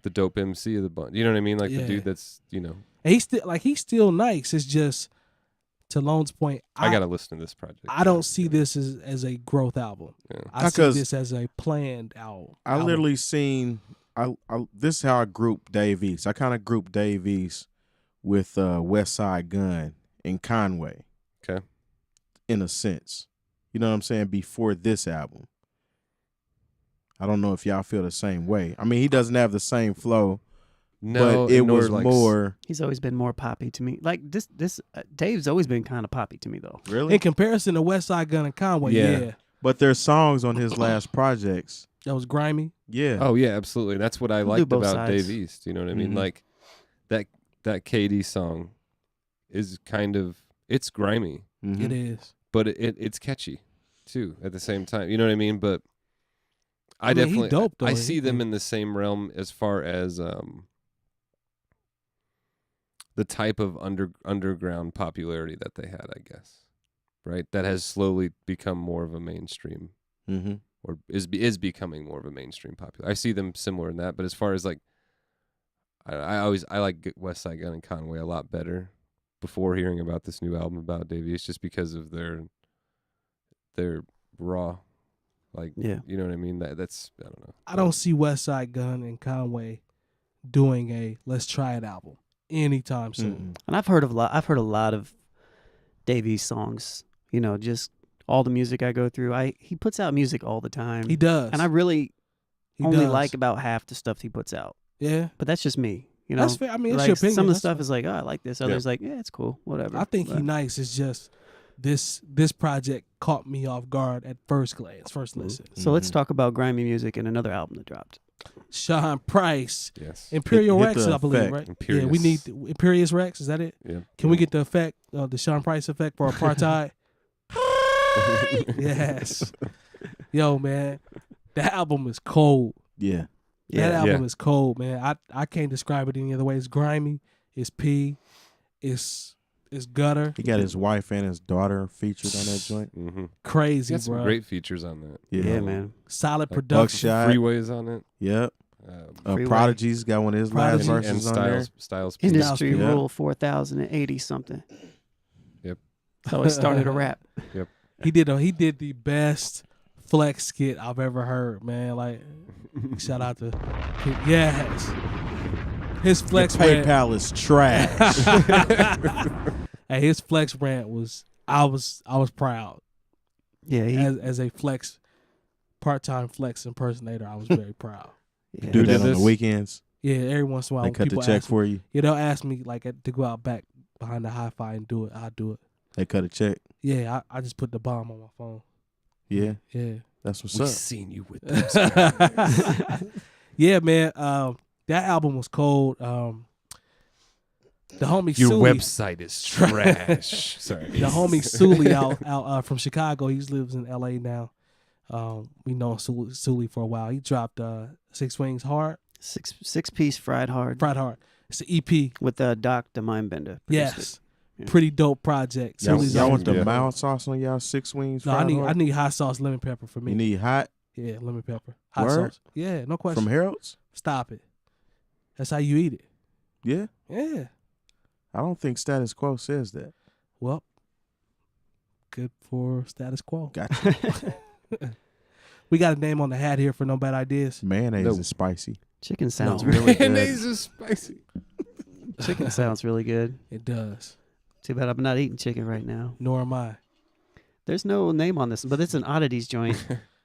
the dope MC of the bunch. You know what I mean? Like the
Yeah.
dude that's, you know,
And he's still nice. It's just to Lone's point.
I gotta listen to this project.
I don't see this as a growth album.
Yeah.
I see
Because
this as a planned album.
I literally seen this is how I group Dave East. I kind of group Dave East with West Side Gun and Conway.
Okay.
In a sense. You know what I'm saying? Before this album. I don't know if y'all feel the same way. I mean, he doesn't have the same flow,
No,
but it
nor,
was
like,
more.
He's always been more poppy to me. Like this Dave's always been kind of poppy to me though.
Really?
in comparison to West Side Gun and Conway.
Yeah.
Yeah,
But there's songs on his last projects.
that was grimy.
Yeah.
Oh yeah, absolutely. That's what I
do
liked
both
about
sides.
Dave East. You know what I mean?
Mhm.
Like that KD song is kind of, it's grimy,
Mhm.
It is.
but it's catchy too at the same time. You know what I mean? But I
I mean, he
definitely
dope, though.
I
He
see them
can-
in the same realm as far as the type of underground popularity that they had, I guess. Right? That has slowly become more of a mainstream or is becoming more of a mainstream popular. I see them similar in that, but as far as like, I like West Side Gun and Conway a lot better before hearing about this new album about Davey. It's just because of their raw, like, you know what I mean? That's I don't know.
I don't see West Side Gun and Conway doing a Let's Try It album anytime soon.
And I've heard a lot of Davey's songs. You know, just all the music I go through. He puts out music all the time.
He does.
And I really only like about half the stuff he puts out.
Yeah.
But that's just me. You know,
that's fair. I mean, it's
like,
your opinion.
Some of the stuff is like, oh, I like this. Others like, yeah, it's cool. Whatever.
I think he nice. It's just this project caught me off guard at first glance, first listen.
So let's talk about grimy music and another album that dropped.
Sean Price.
Yes.
Imperius
Hit
Rex, I believe, right?
Imperius.
Yeah, we need Imperius Rex. Is that it?
Yeah.
Can we get the effect, the Sean Price effect for Apartheid? Yes. Yo, man, that album is cold.
Yeah.
That album is cold, man. I can't describe it any other way. It's grimy. It's P. It's gutter.
He got his wife and his daughter featured on that joint.
Crazy,
he got some
bro.
great features on that.
Yeah, man.
Solid
Like
production.
Buckshot.
Freeways on it.
Yep.
Freeway.
Prodigy's got one of his last
Prodigy.
verses
And
on there.
Styles.
Industry
Yeah.
Rule 4080 something.
Yep.
So he started a rap.
Yep.
He did the best flex skit I've ever heard, man. Like, shout out to his flex rant.
PayPal is trash.
Hey, his flex rant was I was proud.
Yeah,
As a part-time flex impersonator, I was very proud.
yeah.
Do that on
this?
the weekends.
Yeah, every once in a while
They
when
cut the
people
check
ask me,
for you.
yeah, they'll ask me like to go out back behind the hi-fi and do it. I'll do it.
They cut a check.
Yeah, I just put the bomb on my phone.
Yeah.
Yeah.
That's what's
We
up.
seen you with them.
Yeah, man. That album was cold. The homie
Your
Sully,
website is trash. Sorry.
the homie Sully out from Chicago. He lives in LA now. We know Sully for a while. He dropped Six Wings Hard.
Six piece fried hard
It's an EP.
with Doc the Mindbender.
Yes.
Yeah.
Pretty dope project.
Y'all,
Sully's
y'all
on-
want the
Yeah.
mild sauce on y'all 6 wings?
No,
fried
I
hard?
need hot sauce, lemon pepper for me.
You need hot
Yeah, lemon pepper. Hot
Word?
sauce. Yeah, no question.
from Harold's?
Stop it. That's how you eat it.
Yeah.
Yeah.
I don't think Status Quo says that.
Well, good for status quo.
Gotcha.
We got a name on the hat here for No Bad Ideas.
Mayonnaise
No.
is spicy.
Chicken sounds
No.
really good.
Mayonnaise is spicy.
Chicken sounds really good.
It does.
Too bad I'm not eating chicken right now.
Nor am I.
There's no name on this, but it's an oddities joint.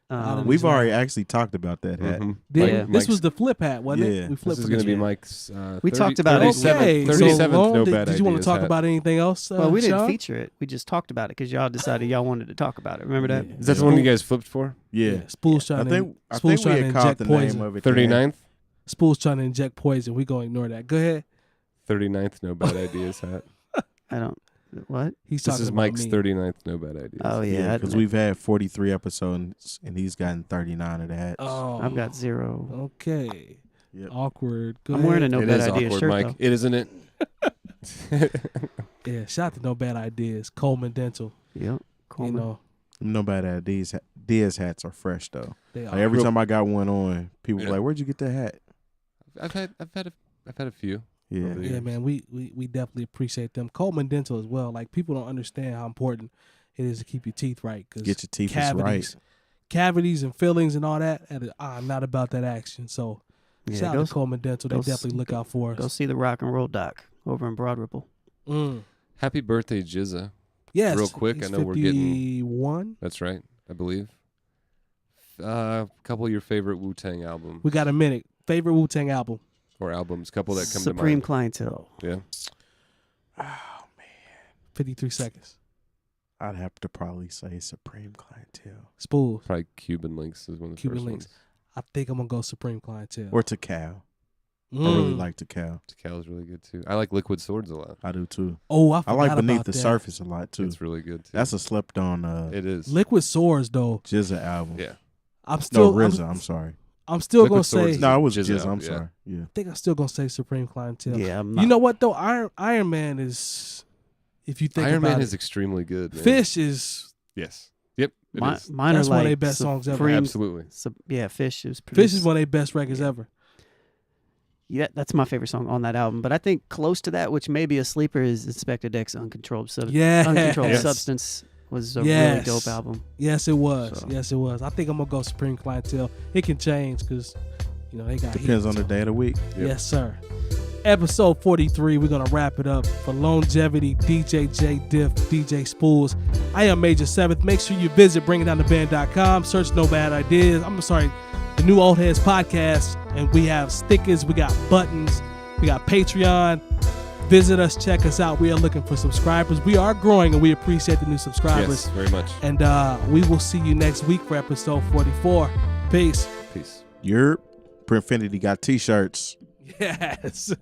Oddities.
We've already actually talked about that hat.
Mhm.
This
Mike's-
was the flip hat, wasn't
Yeah.
it? We
This
flipped
is
it.
going to be
Yeah.
Mike's.
We talked about it.
37th,
Okay,
37th
so
No
did,
Bad
did you want to
Ideas
talk
hat.
about anything else?
Well, we didn't
Sean?
feature it. We just talked about it because y'all decided y'all wanted to talk about it. Remember that?
Yeah.
Is that the one you guys flipped for?
Yeah.
Spoolz
I
trying
think
Spoolz
we
trying to
had caught
inject
the
poison.
name of it.
39th?
Spoolz trying to inject poison. We're going to ignore that. Go ahead.
39th No Bad Ideas hat.
I don't. What?
He's
This
talking
is
about
Mike's
me.
39th No Bad Ideas.
Oh
Yeah,
yeah,
because we've had 43 episodes and he's gotten 39 of the hats.
Oh,
I've got 0.
Okay.
Yep.
Awkward. Go
I'm
ahead.
wearing a No
It
Bad
is
Idea
awkward,
shirt
Mike.
though.
It isn't it?
Yeah, shout out to No Bad Ideas. Coleman Dental.
Yep. Cool.
You know,
No bad ideas. Diaz hats are fresh though.
they
Like
are.
every
Real-
time I got one on, people
Yeah.
were like, "Where'd you get that hat?"
I've had a few.
Yeah.
Over the
Yeah,
years.
man, we definitely appreciate them. Coleman Dental as well. Like, people don't understand how important it is to keep your teeth right. Cause
Get your teeth
cavities and fillings and all that. I'm not about that action. So
Yeah,
shout out to Coleman Dental. They
go
definitely look out for
Go
us.
see the Rock and Roll Doc over in Broad Ripple.
Happy birthday, Jizza.
Yes.
Real quick,
he's
I know we're getting-
51.
That's right, I believe. A couple of your favorite Wu-Tang album
We got a minute. Favorite Wu-Tang album?
or albums, couple that come
Supreme
to mind.
Clientele.
Yeah.
Oh
53 seconds.
I'd have to probably say Supreme Clientele
Spoolz.
Probably Cuban Links is one of the
Cuban
first
Links.
ones.
I think I'm going to go Supreme Clientele.
or 𝐀𝐿. I really
Mm.
like 𝐀𝐿.
𝐊𝐃𝐿 is really good too. I like Liquid Swords a lot.
I do too.
Oh, I
I
forgot
like Beneath
about
the
that.
Surface a lot too.
It's really good too.
That's a slept on
it is.
Liquid Swords, though.
Jizza album.
Yeah.
I'm
No,
still
RZA. I'm sorry.
I'm still
Liquid
going to
Swords
say
is-
No, it was
Jizza
Jizza.
album,
I'm
yeah.
sorry. Yeah.
I think I'm still going to say Supreme Clientele.
Yeah, I'm
You
not.
know what, though? Iron Man is, if you think
Iron
about
Man
it,
is extremely good. Man.
Fish is,
Yes. Yep.
Mine
That's
are
one of
like
their best songs ever.
Absolutely.
Yeah, Fish is
Fish is one of their best records ever.
Yeah, that's my favorite song on that album. But I think close to that, which may be a sleeper, is Inspector Deck's Uncontrolled
Yes.
Substance was a really dope album.
Yes, it was.
So.
Yes, it was. I think I'm gonna go Supreme Clientele. It can change because they got
depends
heat,
on the day of the week.
Yep.
Yes, sir. Episode 43, we're going to wrap it up. For Lonegevity, DJ Jay Diff, DJ Spoolz, I am Major 7th. Make sure you visit bringitdowntheband.com. Search No Bad Ideas. The New Old Heads podcast. And we have stickers. We got buttons. We got Patreon. Visit us. Check us out. We are looking for subscribers. We are growing, and we appreciate the new subscribers.
Yes, very much.
And we will see you next week for episode 44. Peace.
Peace.
Your Printfinity got t-shirts.
Yes.